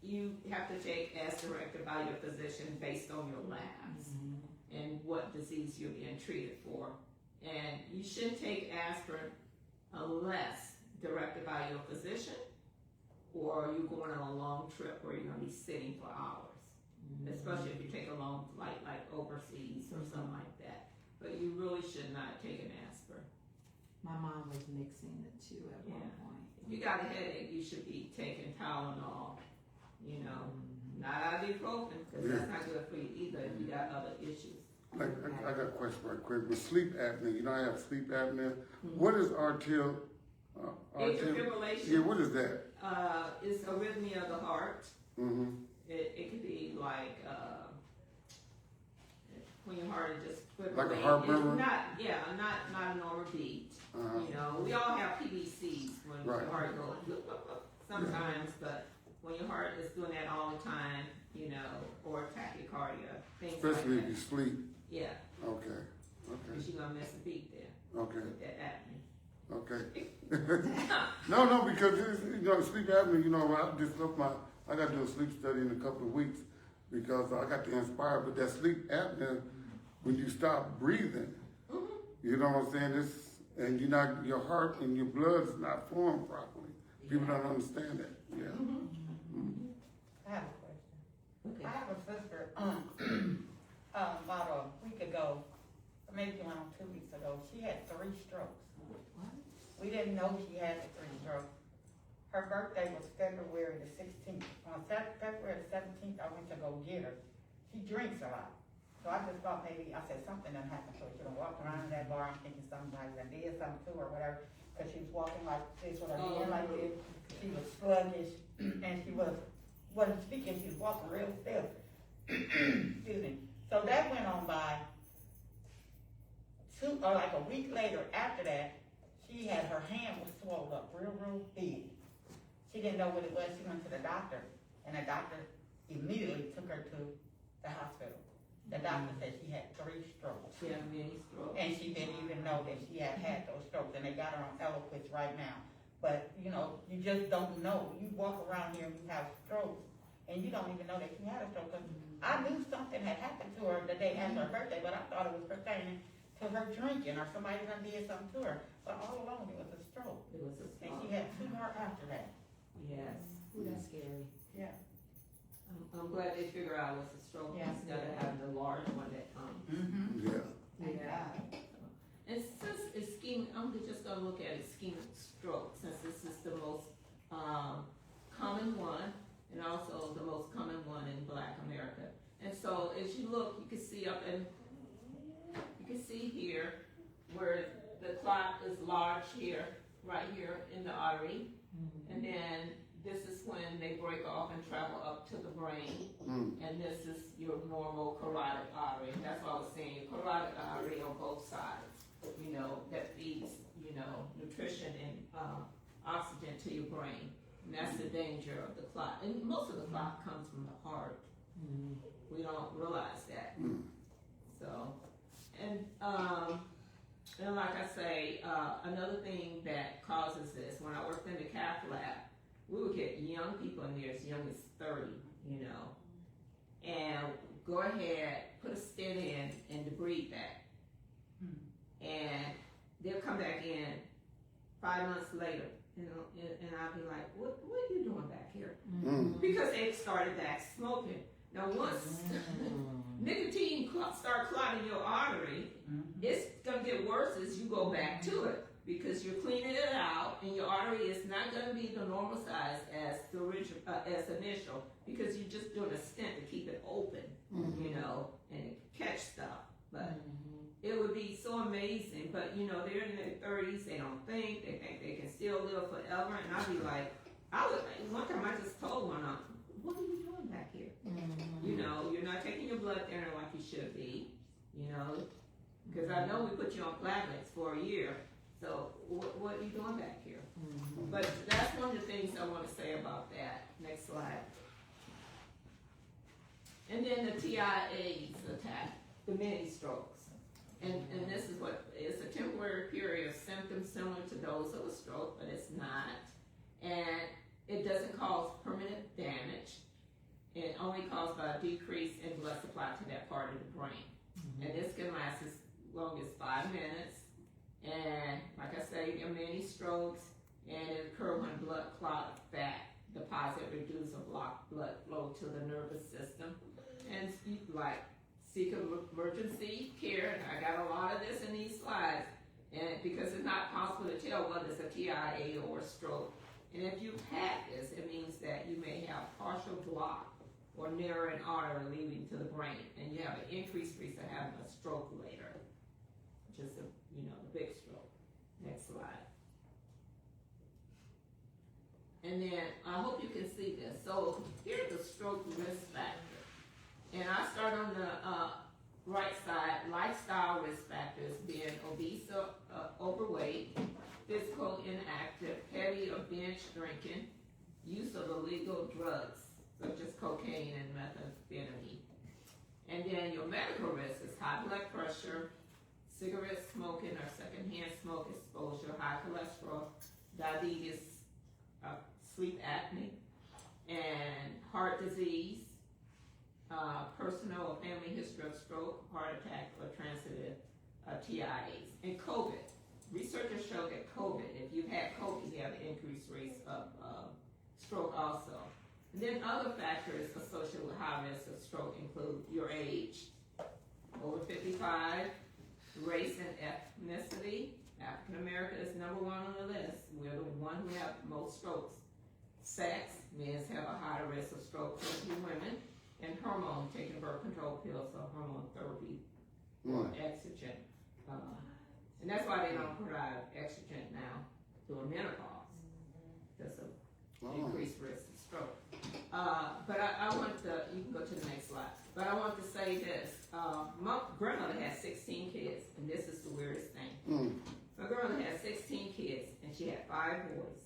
you have to take as directed by your physician based on your labs and what disease you're being treated for. And you shouldn't take aspirin unless directed by your physician, or you're going on a long trip where you're going to be sitting for hours, especially if you take a long flight like overseas or something like that. But you really should not take an aspirin. My mom was mixing the two at one point. If you got a headache, you should be taking Tylenol, not ibuprofen, because that's not good for you either if you got other issues. I got a question right quick. With sleep apnea, I have sleep apnea. What is atrial fibrillation? Yeah, what is that? It's arrhythmia of the heart. It could be like when your heart is just quick. Like a heart murmur? Not a normal beat. We all have PVCs when your heart goes sometimes, but when your heart is doing that all the time, or tachycardia, things especially like that. if you sleep. Yeah. Okay. Because you're gonna miss a beat there. Okay. With that apnea. Okay. No, because sleep apnea. I got to do a sleep study in a couple of weeks because I got to inspire. But that sleep apnea, when you stop breathing, you know what I'm saying? And your heart and your blood is not formed properly. People don't understand that. Yeah. I have a question. Okay. I have a sister, about a week ago, or maybe around 2 weeks ago, she had 3 strokes. What? We didn't know she had the 3 strokes. Her birthday was February the 16th. On February the 17th, I went to go get her. She drinks a lot. So I just thought maybe, I said something done happened to her. She done walked around in that bar, I'm thinking somebody done did something to her or whatever. Because she was walking like this with her hand like this. She was sluggish and she wasn't speaking, she was walking real stiff. Excuse me. So that went on by like a week later. After that, she had her hand was swollen up real big. She didn't know what it was. She went to the doctor, and the doctor immediately took her to the hospital. The doctor said she had 3 strokes. She had many strokes. And she didn't even know that she had those strokes, and they got her on Eliquis right now. But, you just don't know. You walk around here and you have strokes, and you don't even know that you had a stroke. I knew something had happened to her the day after her birthday, but I thought it was pertaining to her drinking or somebody done did something to her. But all along it was a stroke. It was a And stroke. she had 2 more after that. Yes. Ooh, that's scary. Yeah. I'm glad they figure out what's a stroke Yeah. instead of having the large one that comes. Mm-hmm. Yeah. Thank Yeah. God. And since ischemic, I'm just gonna look at ischemic stroke since this is the most common one and also the most common one in Black America. And so as you look, you can see here where the clot is large here, right here in the artery, and then this is when they break off and travel up to the brain. And this is your normal carotid artery. And that's what I was saying, your carotid artery on both sides, that feeds, nutrition and oxygen to your brain. And that's the danger of the clot. And most of the clot comes from the heart. We don't realize that. So, and like I say, another thing that causes this, when I worked in the cath lab, we would get young people in there as young as 30, and go ahead, put a stent in and debride that. And they'll come back in 5 months later, and I'll be like, what are you doing back here? Because they started back smoking. Now once nicotine start clogging your artery, it's gonna get worse as you go back to it, because you're cleaning it out, and your artery is not gonna be the normal size as the original, as initial, because you're just doing a stent to keep it open, and catch stuff. But it would be so amazing. But they're in their 30s, they don't think, they think they can still live forever, and I'd be like, one time I just told one of them, what are you doing back here? You're not taking your blood thinner like you should be, because I know we put you on platelets for a year. So what are you doing back here? But that's one of the things I want to say about that. Next slide. And then the TIAs attack, the mini strokes. And this is what, it's a temporary period of symptoms similar to those of a stroke, but it's not. And it doesn't cause permanent damage. It only caused by a decrease in blood supply to that part of the brain. And this can last as long as 5 minutes. And like I say, there are many strokes, and it occurs when blood clot fat deposit reduce or block blood flow to the nervous system. And seek emergency care. And I got a lot of this in these slides, and because it's not possible to tell whether it's a TIA or a stroke. And if you've had this, it means that you may have partial block or narrowing artery leading to the brain, and you have an increased risk of having a stroke later, which is the big stroke. Next slide. And then I hope you can see this. So here's the stroke risk factor, and I start on the right side. Lifestyle risk factors being obese or overweight, physical inactive, heavy or binge drinking, use of illegal drugs such as cocaine and methamphetamine. And then your medical risk is high blood pressure, cigarette smoking or secondhand smoke exposure, high cholesterol, diabetes, sleep apnea, and heart disease, personal or family history of stroke, heart attack, or transitive TIAs. And COVID. Researchers show that COVID, if you've had COVID, you have an increased risk of stroke also. And then other factors associated with high risk of stroke include your age, over 55, race and ethnicity. African America is number 1 on the list. We're the one who have most strokes. Sex, men have a higher risk of stroke than women. And hormone, taking birth control pills or hormone therapy or estrogen. And that's why they don't provide estrogen now during menopause. That's an increased risk of stroke. But I want to, you can go to the next slide. But I want to say this. My grandmother had 16 kids, and this is the weirdest thing. My grandmother had 16 kids, and she had 5 boys.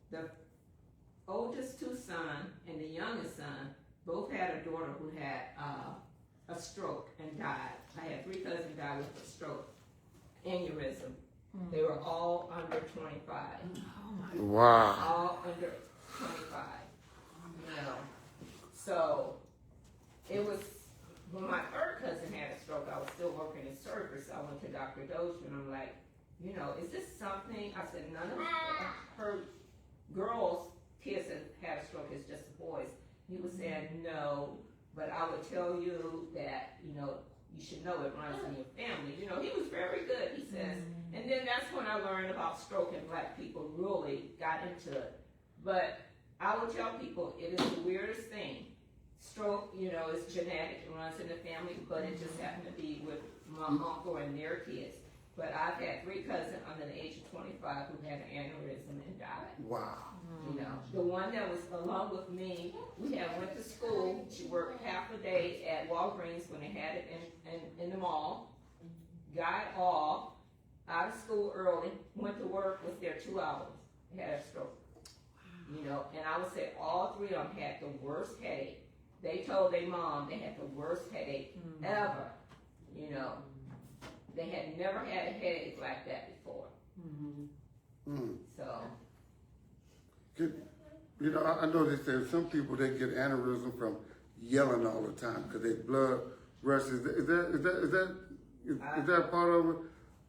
The oldest 2 sons and the youngest son both had a daughter who had a stroke and died. I had 3 cousins die with a stroke, aneurysm. They were all under 25. Oh my Wow. All under 25. So it was, when my 3rd cousin had a stroke, I was still working in surgery, so I went to Dr. Dozier, and I'm like, is this something? I said, none of her girls' kids that had a stroke, it's just the boys. He was saying, no, but I would tell you that, you should know it runs in your family. He was very good, he says. And then that's when I learned about stroke, and Black people really got into it. But I would tell people it is the weirdest thing. Stroke, is genetic, it runs in the family, but it just happened to be with my uncle and their kids. But I've had 3 cousins under the age of 25 who had an aneurysm and died. Wow. You know, the one that was along with me, we had went to school. She worked half a day at Walgreens when they had it in the mall. Got off, out of school early, went to work, was there 2 hours, had a stroke. You know, and I would say all three of them had the worst headache. They told their mom they had the worst headache ever. You know, they had never had a headache like that before. So. You know, I know they say some people they get aneurysm from yelling all the time because their blood rushes. Is that part of it?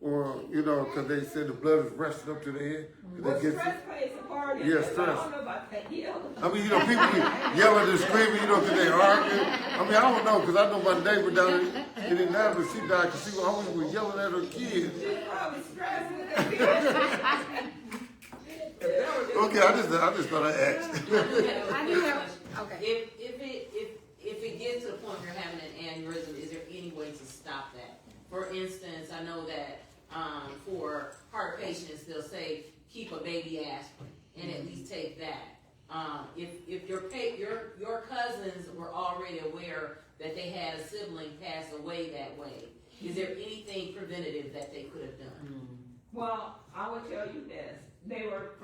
Or, you know, because they say the blood is rushing up to the head. Well, stress plays a part in yeah, it. stress. I don't know about that yelling. I mean, you know, people be yelling and screaming, you know, because they arguing. I mean, I don't know, because I know my neighbor down in Indianapolis, she died because she always was yelling at her kids. She's probably stressed with her kids. Okay, I just thought I'd ask. I do have, okay. If it gets to the point where you're having an aneurysm, is there any way to stop that? For instance, I know that for heart patients, they'll say keep a baby aspirin and at least take that. If your cousins were already aware that they had a sibling pass away that way, is there anything preventative that they could have done? Well, I will tell you this. They were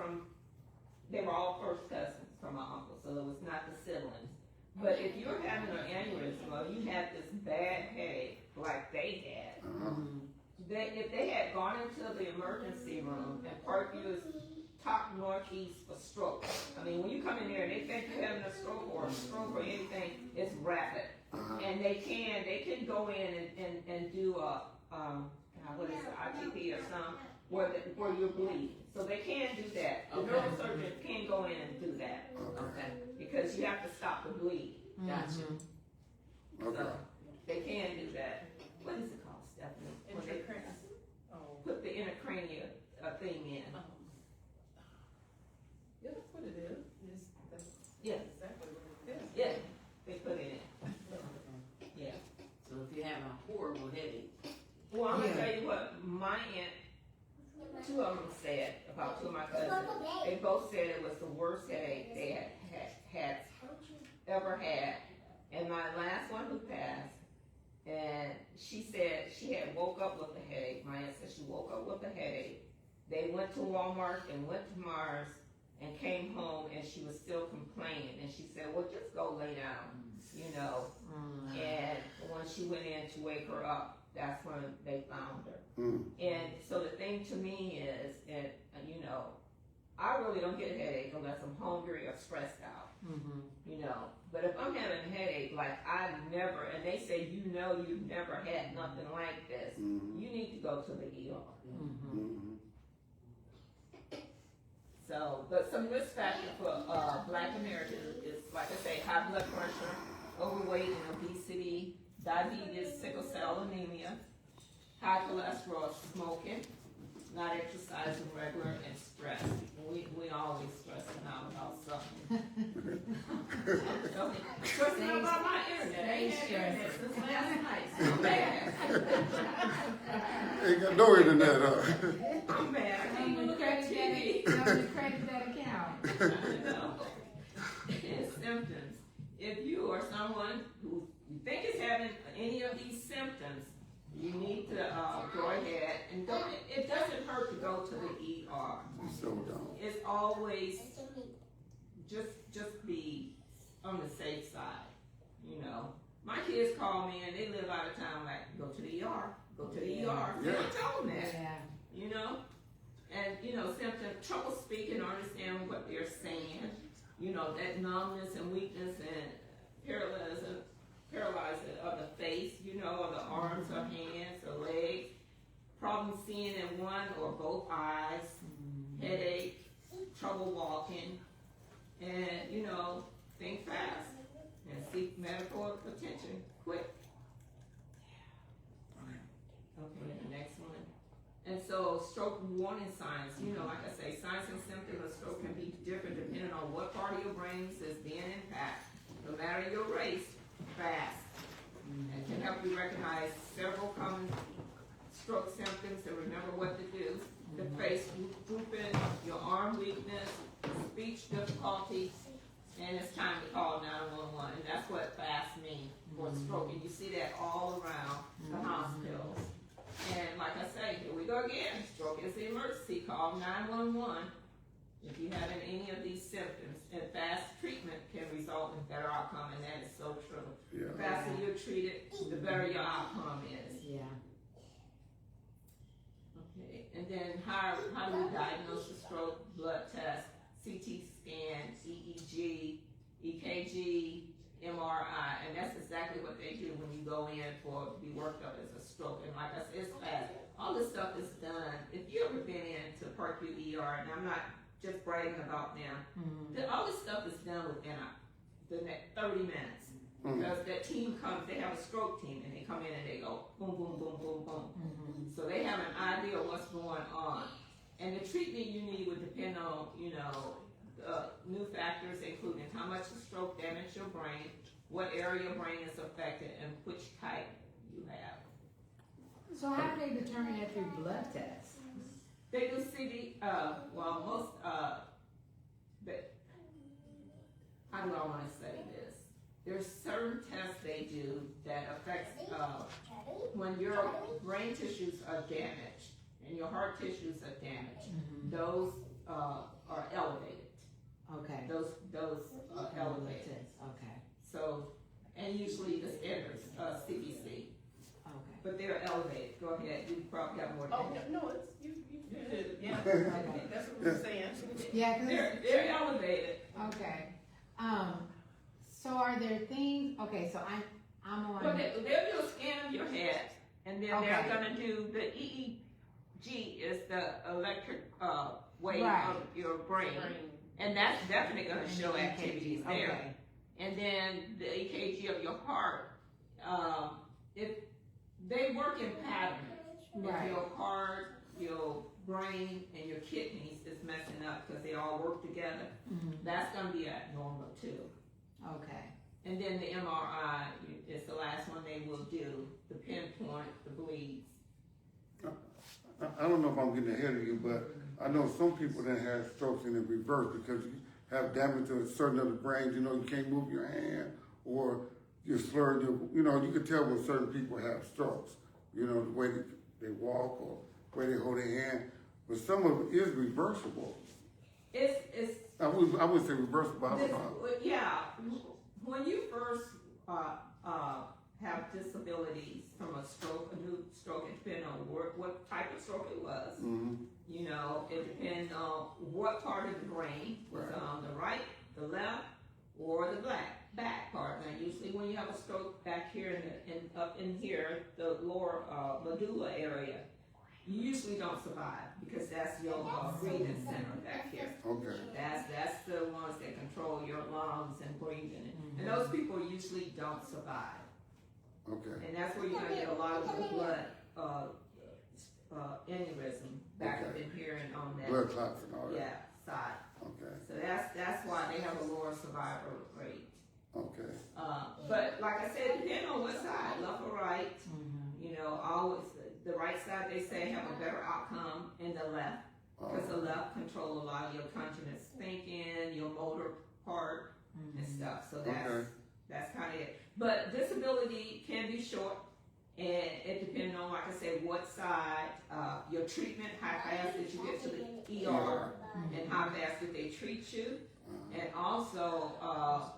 all first cousins from my uncle, so it was not the siblings. But if you're having an aneurysm or you have this bad headache like they had, if they had gone into the emergency room, and Parkview is top northeast for stroke. I mean, when you come in there and they think you're having a stroke or anything, it's rapid. And they can go in and do a what is it, ITP or something where you're bleeding. So they can do that. The neurosurgeon can go in and do that. Okay. Because you have to stop the bleed. Gotcha. Okay. So they can do that. What is it called, Stephanie? When they put the intracranial thing in. Yeah, that's what it is. Yeah. Exactly what it is. Yeah, they put it in. Yeah. So if you're having a horrible headache, Well, I'm gonna tell you what my aunt, two of them said about two of my cousins. They both said it was the worst headache they had ever had. And my last one who passed, and she said she had woke up with a headache. My aunt said she woke up with a headache. They went to Walmart and went to Mars and came home and she was still complaining. And she said, well, just go lay down, you know. And when she went in to wake her up, that's when they found her. And so the thing to me is, and you know, I really don't get a headache unless I'm hungry or stressed out. You know, but if I'm having a headache, like I never, and they say, you know, you've never had nothing like this, you need to go to the ER. So, but some risk factors for Black Americans is, like I say, high blood pressure, overweight and obesity, diabetes, sickle cell anemia, high cholesterol, smoking, not exercising regular, and stress. We always stressing out about something. Stressing about my internet. I ain't had internet since last night. So bad. Ain't got no internet, I'm mad. I can't even look at TV. Credit that account. No. It's symptoms. If you or someone who you think is having any of these symptoms, you need to go ahead and go. It doesn't hurt to go to the ER. So don't. It's always just be on the safe side. You know, my kids call me and they live out of town. Like, go to the ER. Go to the ER. Yeah. I tell them that. Yeah. You know, and you know, symptoms, trouble speaking, or understanding what they're saying. You know, that numbness and weakness and paralyzing of the face, you know, or the arms or hands or legs, problem seeing in one or both eyes, headache, trouble walking, and, you know, think fast and seek medical attention quick. Okay, the next one. And so stroke warning signs, you know, like I say, signs and symptoms of stroke can be different depending on what part of your brain is being impacted. No matter your race, fast. And can help you recognize several common stroke symptoms and remember what to do. The face drooping, your arm weakness, speech difficulty, and it's time to call 911, and that's what FAST means for stroke, and you see that all around the hospitals. And like I say, here we go again, stroke is an emergency, call 911 if you have any of these symptoms, and fast treatment can result in better outcome, and that is so true. Yeah. The faster you're treated, the better your outcome is. Yeah. Okay, and then how do we diagnose a stroke? Blood test, CT scan, EEG, EKG, MRI, and that's exactly what they do when you go in to be worked up as a stroke. And like I said, it's fast. All this stuff is done. If you ever been into Parkview ER, and I'm not just bragging about them, all this stuff is done within the next 30 minutes. Because that team comes, they have a stroke team, and they come in and they go boom, boom, boom, boom, boom. So they have an idea of what's going on. And the treatment you need would depend on, new factors, including how much the stroke damaged your brain, what area of your brain is affected, and which type you have. So how do they determine that through blood tests? They do how do I want to say this? There's certain tests they do that affects when your brain tissues are damaged and your heart tissues are damaged. Those are elevated. Okay. Those are elevated. Okay. So, and usually the standards CBC, Okay. but they're elevated. Go ahead. You probably have more. Oh, than no, it's, you did, yeah. Okay. That's what we're saying. Yeah, 'cause they're elevated. okay. So are there things? Okay, so I'm on. But they'll do a scan of your head, and then they're Okay. gonna do the EEG is the electric wave Right. of your brain, and that's definitely gonna show activities there. Okay. And then the EKG of your heart, if they work in patterns, Right. if your heart, your brain, and your kidneys is messing up because they all work together, that's gonna be abnormal too. Okay. And then the MRI is the last one they will do, the pinpoint, the bleeds. I don't know if I'm getting ahead of you, but I know some people that have strokes in the reverse because you have damage to a certain of the brain, you can't move your hand or you're slurred, you can tell when certain people have strokes, the way they walk or the way they hold their hand, but some of it is reversible. It's I would say reversible, I don't know. yeah, when you first have disabilities from a stroke, a new stroke, it depends on what type of stroke it was. It depends on what part of the brain was on the right, the left, or the back part. Now, usually when you have a stroke back here up in here, the lower medulla area, you usually don't survive because that's your breathing center back here. Okay. That's the ones that control your lungs and breathing, and those people usually don't survive. Okay. And that's where you're gonna get a lot of the blood aneurysm back up in here and on that Blood clots and all that. side. Okay. So that's why they have a lower survival rate. Okay. But like I said, depending on what side, left or right, always the right side they say have a better outcome in the left because the left control a lot of your conscious thinking, your motor part and stuff. So that's kind of it. But disability can be short, and it depends on, like I said, what side, your treatment, how fast did you get to the ER, and how fast did they treat you, and also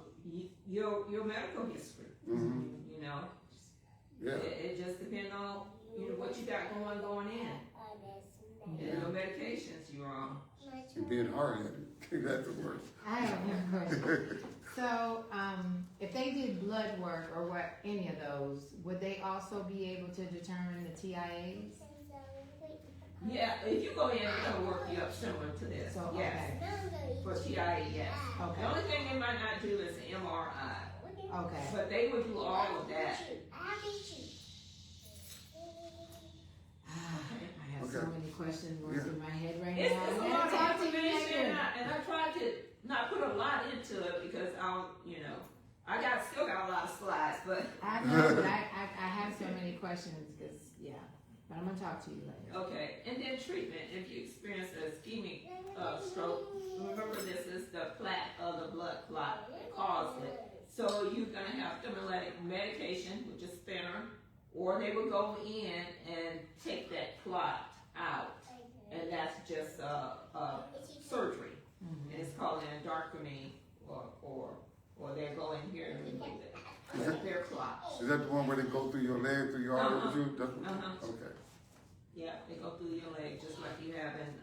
your medical history. Yeah. It just depends on what you got going in, and your medications you're on. And being hard-headed, that's the worst. I have one question. So, if they did blood work or any of those, would they also be able to determine the TIAs? Yeah, if you go in, it'll work you up similar to this. So, yes. okay. For TIA, yes. Okay. The only thing they might not do is an MRI, Okay. but they would do all of that. I have so Okay. many questions running through my head right It's now. a I'm lot gonna talk of to you information, later. and I tried to not put a lot into it because I still got a lot of slides, but I know, but I have so many questions because, but I'm gonna talk to you later. okay. And then treatment. If you experience a ischemic stroke, remember this is the plaque of the blood blood clot that caused it. So you're gonna have thermolytic medication, which is thinner, or they will go in and take that clot out, and that's just surgery, and it's called an endarterectomy, or they go in here and remove it. Their clots. Is that the one where they go through your leg, through your arteries? Okay. Yeah, they go through your leg just like you have in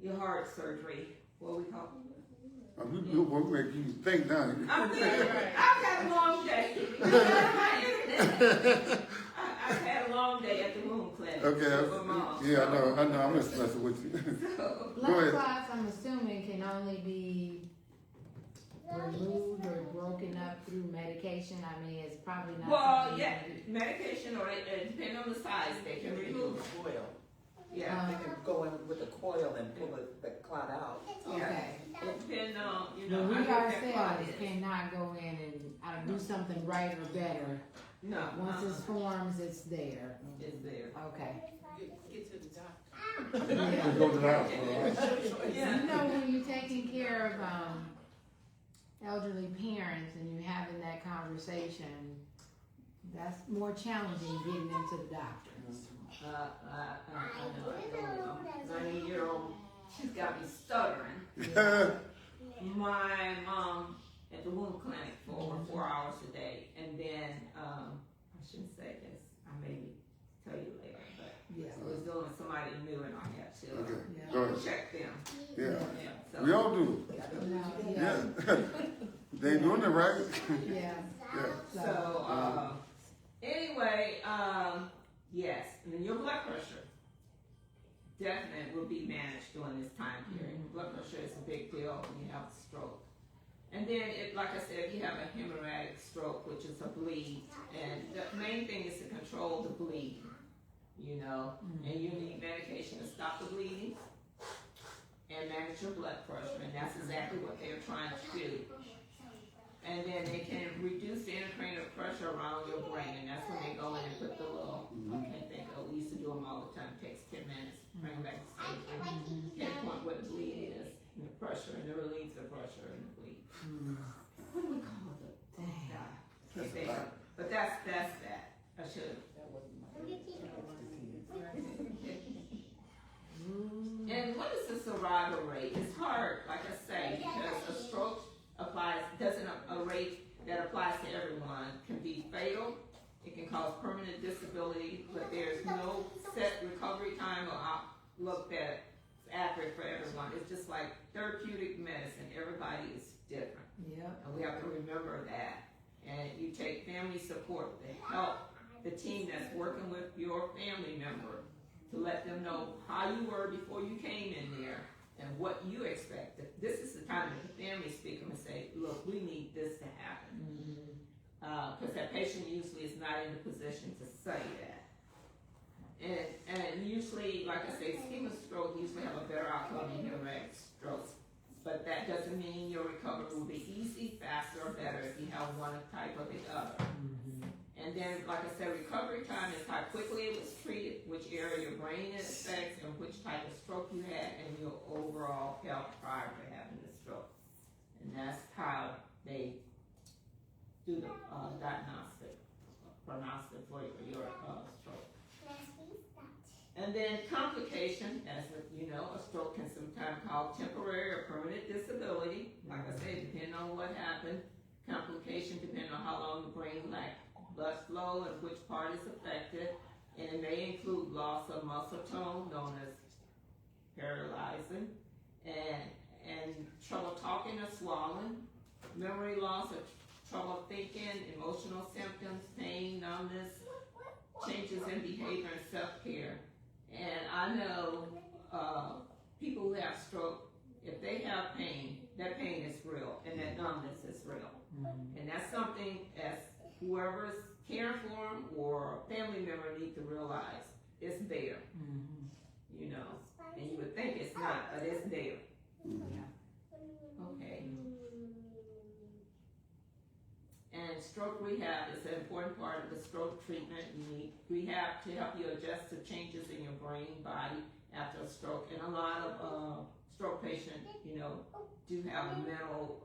your heart surgery. What we call it? We make you think now. I'm thinking, I've had a long day. I've had a long day at the wound clinic. Okay, with Mom. yeah, I know, I'm just messing with you. So, Go Blood ahead. clots, I'm assuming, can only be removed or broken up through medication. I mean, it's probably not. well, something yeah, you medication or depending on the size, they can remove. Coil. Yeah, They can go in with a coil and pull the clot out. can- Okay. it depends on, you know, But how we good that clot ourselves is. cannot go in and do something right or better. No, Once it forms, it's there. it's there. Okay. Get to the doctor. Yeah. Go to the house, all right? Yeah. You know, when you're taking care of elderly parents and you're having that conversation, that's more challenging getting them to the doctor. I know, 90-year-old, she's got me stuttering. My mom at the wound clinic for over 4 hours a day, and then, I shouldn't say this, I may tell you later, but Yeah. I was dealing with somebody new and I had to Okay, Yeah. go ahead. check them. Yeah, Yeah, so. we all do. Yeah. They doing it right? Yeah. Yeah. So, anyway, yes, and then your blood pressure definitely will be managed during this time period. Blood pressure is a big deal when you have a stroke. And then, like I said, if you have a hemorrhagic stroke, which is a bleed, and the main thing is to control the bleed, you know, and you need medication to stop the bleeding and manage your blood pressure, and that's exactly what they're trying to do. And then they can reduce the intracranial pressure around your brain, and that's when they go in and put the little, I can't think of, we used to do them all the time, it takes 10 minutes, bring them back to safety, pinpoint what the bleed is, and the pressure, and it relieves the pressure and the bleed. What do we call it? Can't think of it. But that's that, I should. And what is the survival rate? It's hard, like I say, because a stroke doesn't a rate that applies to everyone, can be fatal, it can cause permanent disability, but there's no set recovery time or outlook that's accurate for everyone. It's just like therapeutic medicine, everybody is different. Yep. And we have to remember that. And you take family support to help the team that's working with your family member to let them know how you were before you came in there and what you expect. This is the time that the family speak and say, look, we need this to happen. Because that patient usually is not in a position to say that. And usually, like I say, ischemic stroke usually have a better outcome than hemorrhagic strokes. But that doesn't mean your recovery will be easy, faster, or better if you have one type or the other. And then, like I said, recovery time is how quickly it was treated, which area your brain it affects, and which type of stroke you had, and your overall health prior to having the stroke. And that's how they do the prognostic for your stroke. And then complication, as you know, a stroke can sometimes cause temporary or permanent disability. Like I said, depending on what happened. Complication depending on how long the brain lacked blood flow and which part is affected. And it may include loss of muscle tone, known as paralyzing, and trouble talking or swallowing, memory loss or trouble thinking, emotional symptoms, pain, numbness, changes in behavior and self-care. And I know people who have stroke, if they have pain, that pain is real and that numbness is real. And that's something as whoever's caring for them or a family member need to realize it's there. You know, and you would think it's not, but it's there. Okay. And stroke rehab is an important part of the stroke treatment. You need rehab to help you adjust to changes in your brain, body after a stroke. And a lot of stroke patient, you know, do have a mental,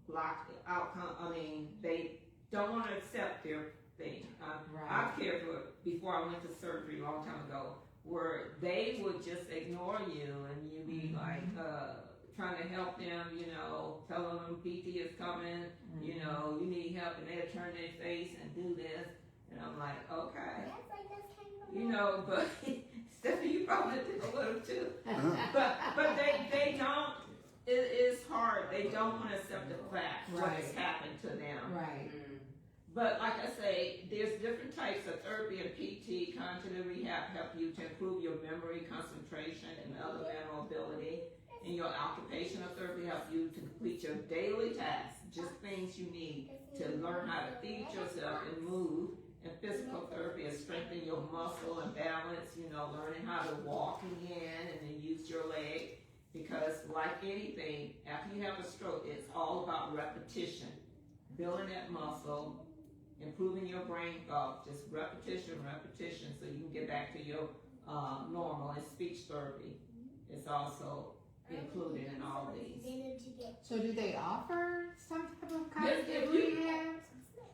block outcome, they don't wanna accept their thing. Right. I've cared for, before I went to surgery a long time ago, where they would just ignore you and you'd be like, trying to help them, you know, telling them PT is coming, you know, you need help, and they'll turn their face and do this, and I'm like, okay, you know, but Stephanie, you probably did a little too, but they don't. It's hard. They don't want to accept the fact what has happened to them. Right. But like I say, there's different types of therapy and PT. Cognitive rehab help you to improve your memory, concentration, and other mental ability. And your occupational therapy helps you to complete your daily tasks, just things you need to learn how to feed yourself and move. And physical therapy is strengthen your muscle and balance, you know, learning how to walk again and then use your leg. Because like anything, after you have a stroke, it's all about repetition. Building that muscle, improving your brain thought, just repetition, so you can get back to your normal. And speech therapy is also included in all these. So do they offer some type of Yes, cognitive if you- rehab?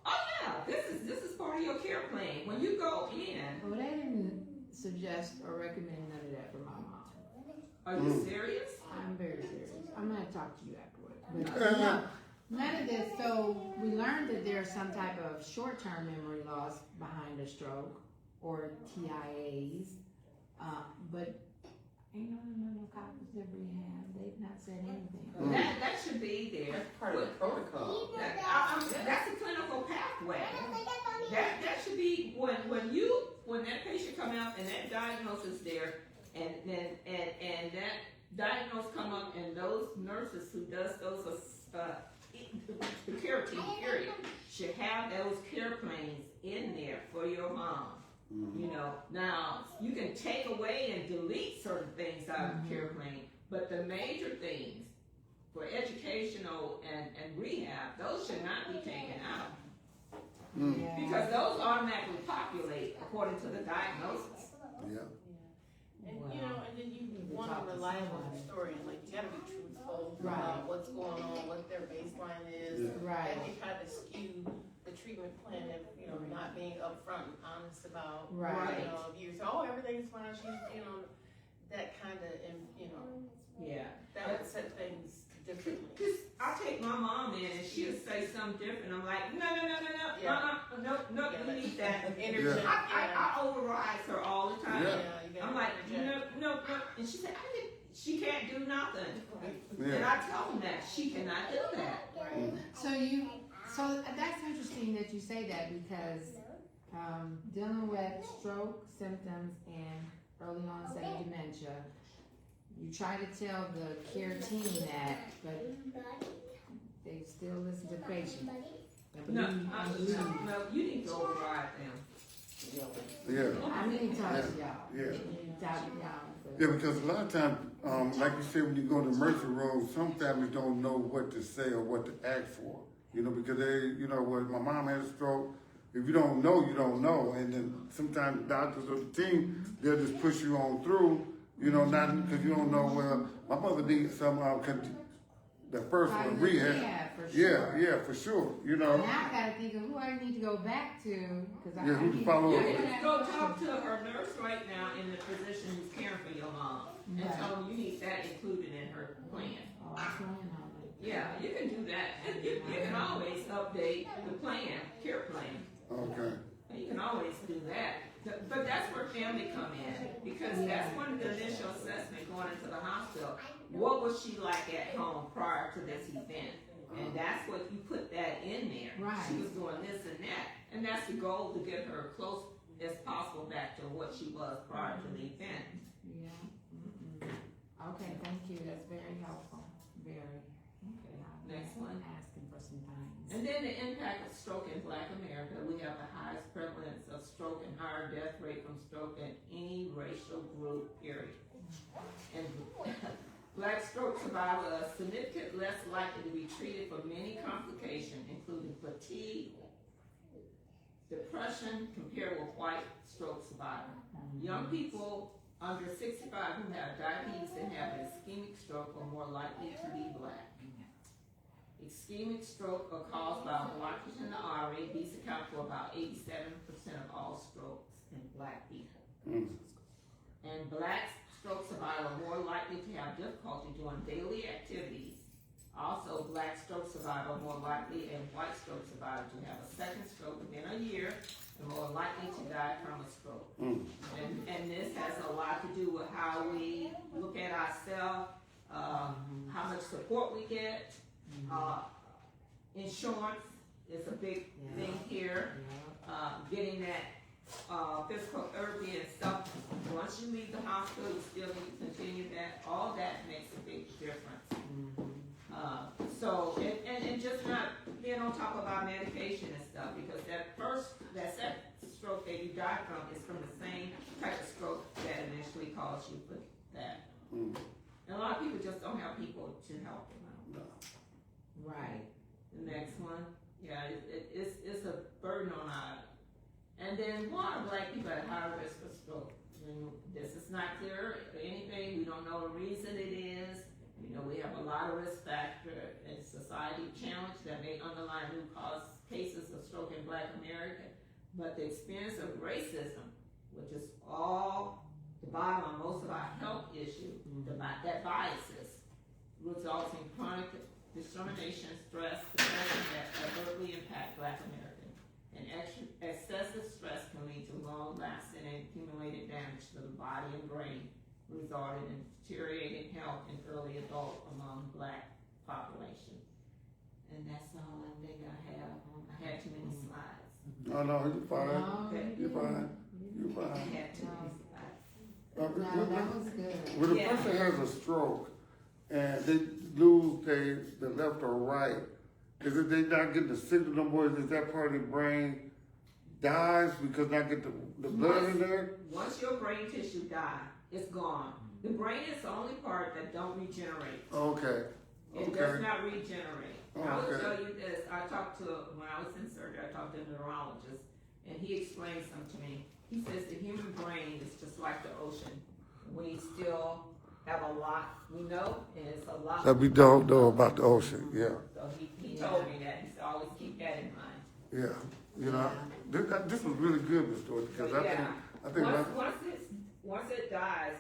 Oh yeah, this is part of your care plan. When you go in, Well, they didn't suggest or recommend none of that for my mom. are you serious? I'm very serious. I'm gonna talk to you afterwards. But no, none of this. So we learned that there's some type of short-term memory loss behind a stroke or TIAs, but ain't no cognitive rehab. They've not said anything. That should be there. That's part of the protocol. That's a clinical pathway. That should be when that patient come out and that diagnosis there, and that diagnosis come up, and those nurses who does those the care team period should have those care plans in there for your mom. You know, now you can take away and delete certain things out of the care plan, but the major things for educational and rehab, those should not be taken out. Yeah. Because those automatically populate according to the diagnosis. Yeah. And you know, and then you want a reliable historian, like you gotta be truthful about what's going on, what their baseline is. Right. And they kind of skew the treatment plan if, you know, not being upfront and honest about, Right. you know, if you say, oh, everything's fine, she's, you know, that kind of, you know, Yeah. that would set things differently. Cause I take my mom in and she'll say something different. I'm like, no, you need that. Interject, I override her all the time. Yeah. you gotta I'm like, interject. no, and she said, she can't do nothing. And Yeah. I tell them that she cannot do that. So that's interesting that you say that because dealing with stroke symptoms and early onset of dementia, you try to tell the care team that, but they still listen to the patient. No, you need to override them. Yeah. I need to talk to y'all. Yeah. I need to talk to y'all. Yeah, because a lot of times, like you said, when you go to the emergency room, some families don't know what to say or what to ask for. You know, because they, you know, when my mom had a stroke, if you don't know, you don't know. And then sometimes doctors or the team, they'll just push you on through, you know, not because you don't know, well, my mother needs some, the first one, Cognitive rehab. rehab, for sure. Yeah, for sure, you know. Now I gotta think of who I need to go back to, cause I Yeah, who to need follow You up. need to go talk to her nurse right now in the physician who's caring for your mom and Right. tell them you need that included in her plan. Oh, I'm planning on it. Yeah, you can do that. And you can always update the plan, care plan. Okay. You can always do that. But that's where family come in, because that's one of the initial assessment going into the hospital. What was she like at home prior to this event? And that's what you put that in there. Right. She was doing this and that. And that's the goal, to get her close as possible back to what she was prior to the event. Yeah. Okay, thank you. That's very helpful. Very. Okay. Next one. Asking for some things. And then the impact of stroke in Black America. We have the highest prevalence of stroke and higher death rate from stroke than any racial group, period. And Black stroke survivors are significantly less likely to be treated for many complications, including fatigue, depression, compared with white stroke survivors. Young people under 65 who have diabetes and have an ischemic stroke stroke are more likely to be black. Ischemic stroke are caused by a blockage in the artery. These account for about 87% of all strokes in black people. And black stroke survivors are more likely to have difficulty doing daily activities. Also, black stroke survivors are more likely and white stroke survivors to have a second stroke within a year and more likely to die from a stroke. And this has a lot to do with how we look at ourselves, how much support we get. Insurance is a big thing here. Getting that physical therapy and stuff. Once you leave the hospital, you still need to continue that. All that makes a big difference. So, and just not being on top of our medication and stuff, because that second stroke that you die from is from the same type of stroke that initially caused you with that. And a lot of people just don't have people to help them out. Right. The next one, it's a burden on our. And then why are black people at higher risk for stroke? This is not clear or anything. We don't know the reason it is. You know, we have a lot of risk factor and society challenge that may underlie new cause cases of stroke in Black America. But the experience of racism, which is all the bottom of most of our health issues, that biases, results in chronic discrimination, stress, depression that adversely impact Black Americans. And excessive stress can lead to long-lasting and accumulated damage to the body and brain, resulting in deteriorating health in early adult among Black population. And that's the only thing I have. I had too many slides. No, you're fine. Okay. You're fine. You're I fine. had too many slides. No, that was good. When a person has a stroke and they lose the left or right, is it they not getting the signal no more? Is that part of the brain dies because not get the blood in there? Once your brain tissue dies, it's gone. The brain is the only part that don't regenerate. Okay. It does not regenerate. Oh, I will okay. tell you this, when I was in surgery, I talked to a neurologist, and he explained something to me. He says the human brain is just like the ocean. We still have a lot we know, and it's a lot That we don't know about the ocean, yeah. So he told me that. He said, always keep that in mind. Yeah. You know, this was really good, Ms. Dorothy, because I think once it dies,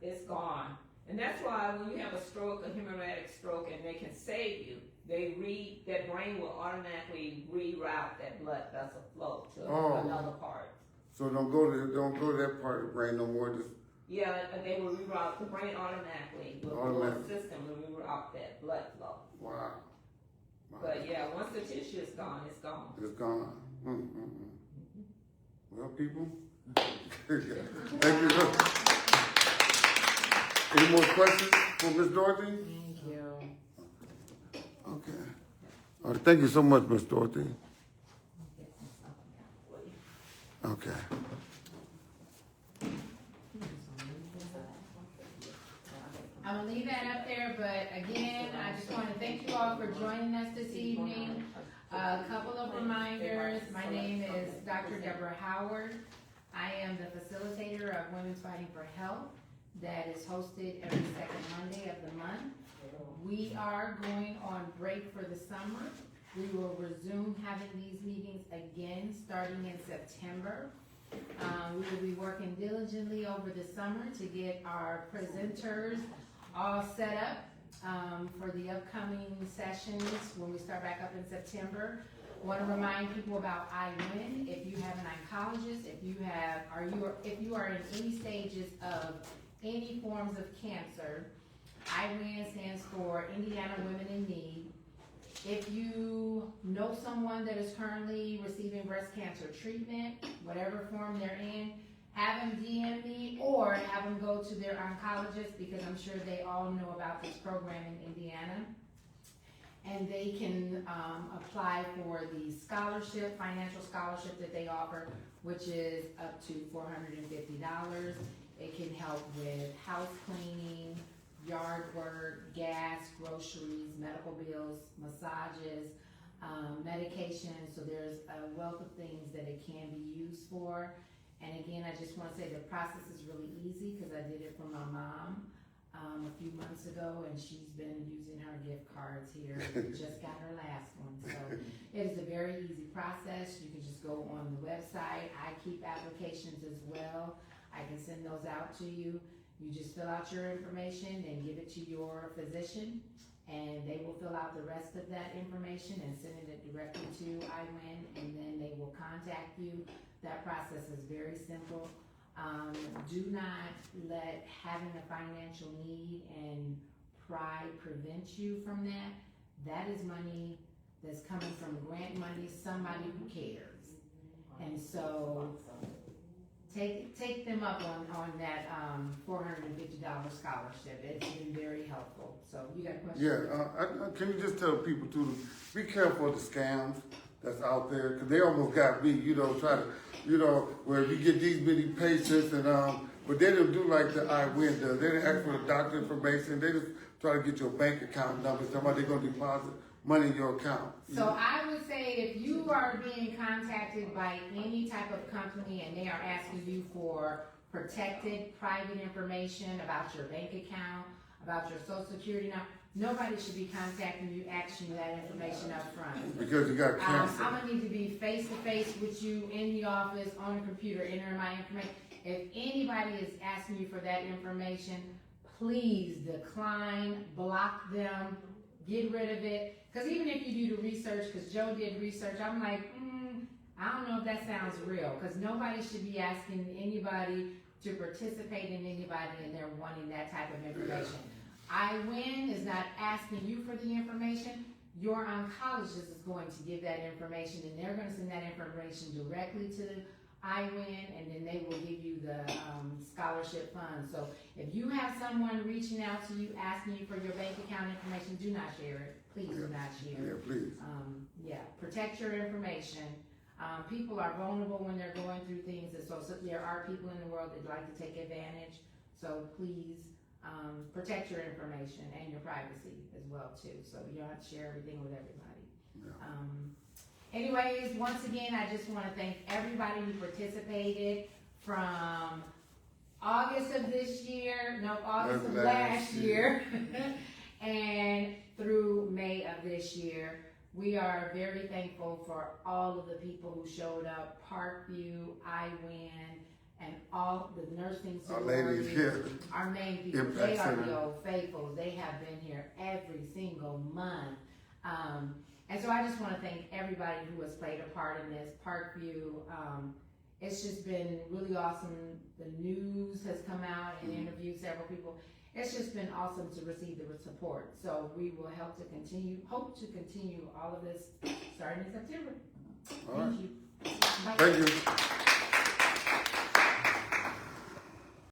it's gone. And that's why when you have a stroke, a hemorrhagic stroke, and they can save you, that brain will automatically reroute that blood vessel flow to another part. So don't go to that part of the brain no more. Just they will reroute the brain automatically. The blood system will reroute that blood flow. wow. But once the tissue is gone, it's gone. It's gone. Well, people, thank you. Any more questions for Ms. Dorothy? Thank you. Okay. All right, thank you so much, Ms. Dorothy. Okay. I'm gonna leave that up there, but again, I just wanna thank you all for joining us this evening. A couple of reminders. My name is Dr. Deborah Howard. I am the facilitator of Women's Fighting for Health that is hosted every second Monday of the month. We are going on break for the summer. We will resume having these meetings again starting in September. We will be working diligently over the summer to get our presenters all set up for the upcoming sessions when we start back up in September. I want to remind people about IWIN. If you have an oncologist, if you are in any stages of any forms of cancer, IWIN stands for Indiana Women in Need. If you know someone that is currently receiving breast cancer treatment, whatever form they're in, have them DM me or have them go to their oncologist, because I'm sure they all know about this program in Indiana. And they can apply for the scholarship, financial scholarship that they offer, which is up to $450. It can help with house cleaning, yard work, gas, groceries, medical bills, massages, medication. So there's a wealth of things that it can be used for. And again, I just want to say the process is really easy because I did it for my mom. a few months ago, and she's been using her gift cards here. We just got her last one, so it is a very easy process. You can just go on the website. I keep applications as well. I can send those out to you. You just fill out your information and give it to your physician, and they will fill out the rest of that information and send it directly to IWIN, and then they will contact you. That process is very simple. Do not let having a financial need and pride prevent you from that. That is money that's coming from grant money, somebody who cares. And so take them up on that $450 scholarship. It's been very helpful. So you got a question? Yeah, can you just tell people to be careful of the scams that's out there? Because they almost got me, try to, where you get these many patients and, but they don't do like the IWIN does. They didn't ask for the doctor information. They just try to get your bank account number. Somebody they're going to deposit money in your account. So I would say if you are being contacted by any type of company and they are asking you for protected private information about your bank account, about your social security number, nobody should be contacting you, asking you that information up front. Because you got cancer. I'm gonna need to be face to face with you in the office, on the computer, entering my information. If anybody is asking you for that information, please decline, block them, get rid of it. Because even if you do the research, because Joe did research, I'm like, I don't know if that sounds real. Because nobody should be asking anybody to participate in anybody and they're wanting that type of information. IWIN is not asking you for the information. Your oncologist is going to give that information, and they're going to send that information directly to IWIN, and then they will give you the scholarship funds. So if you have someone reaching out to you, asking you for your bank account information, do not share it. Please do not share it. Yeah, please. Protect your information. People are vulnerable when they're going through things, and so there are people in the world that like to take advantage. So please protect your information and your privacy as well too. So you don't have to share everything with everybody. Yeah. Anyways, once again, I just want to thank everybody who participated from August of last year, and through May of this year. We are very thankful for all of the people who showed up, Parkview, IWIN, and all the nursing sororities, our main people. They are the old faithfuls. They have been here every single month. And so I just want to thank everybody who has played a part in this. Parkview, it's just been really awesome. The news has come out and interviewed several people. It's just been awesome to receive the support. So we will hope to continue all of this starting in September. All right. Thank you. Bye. Thank you.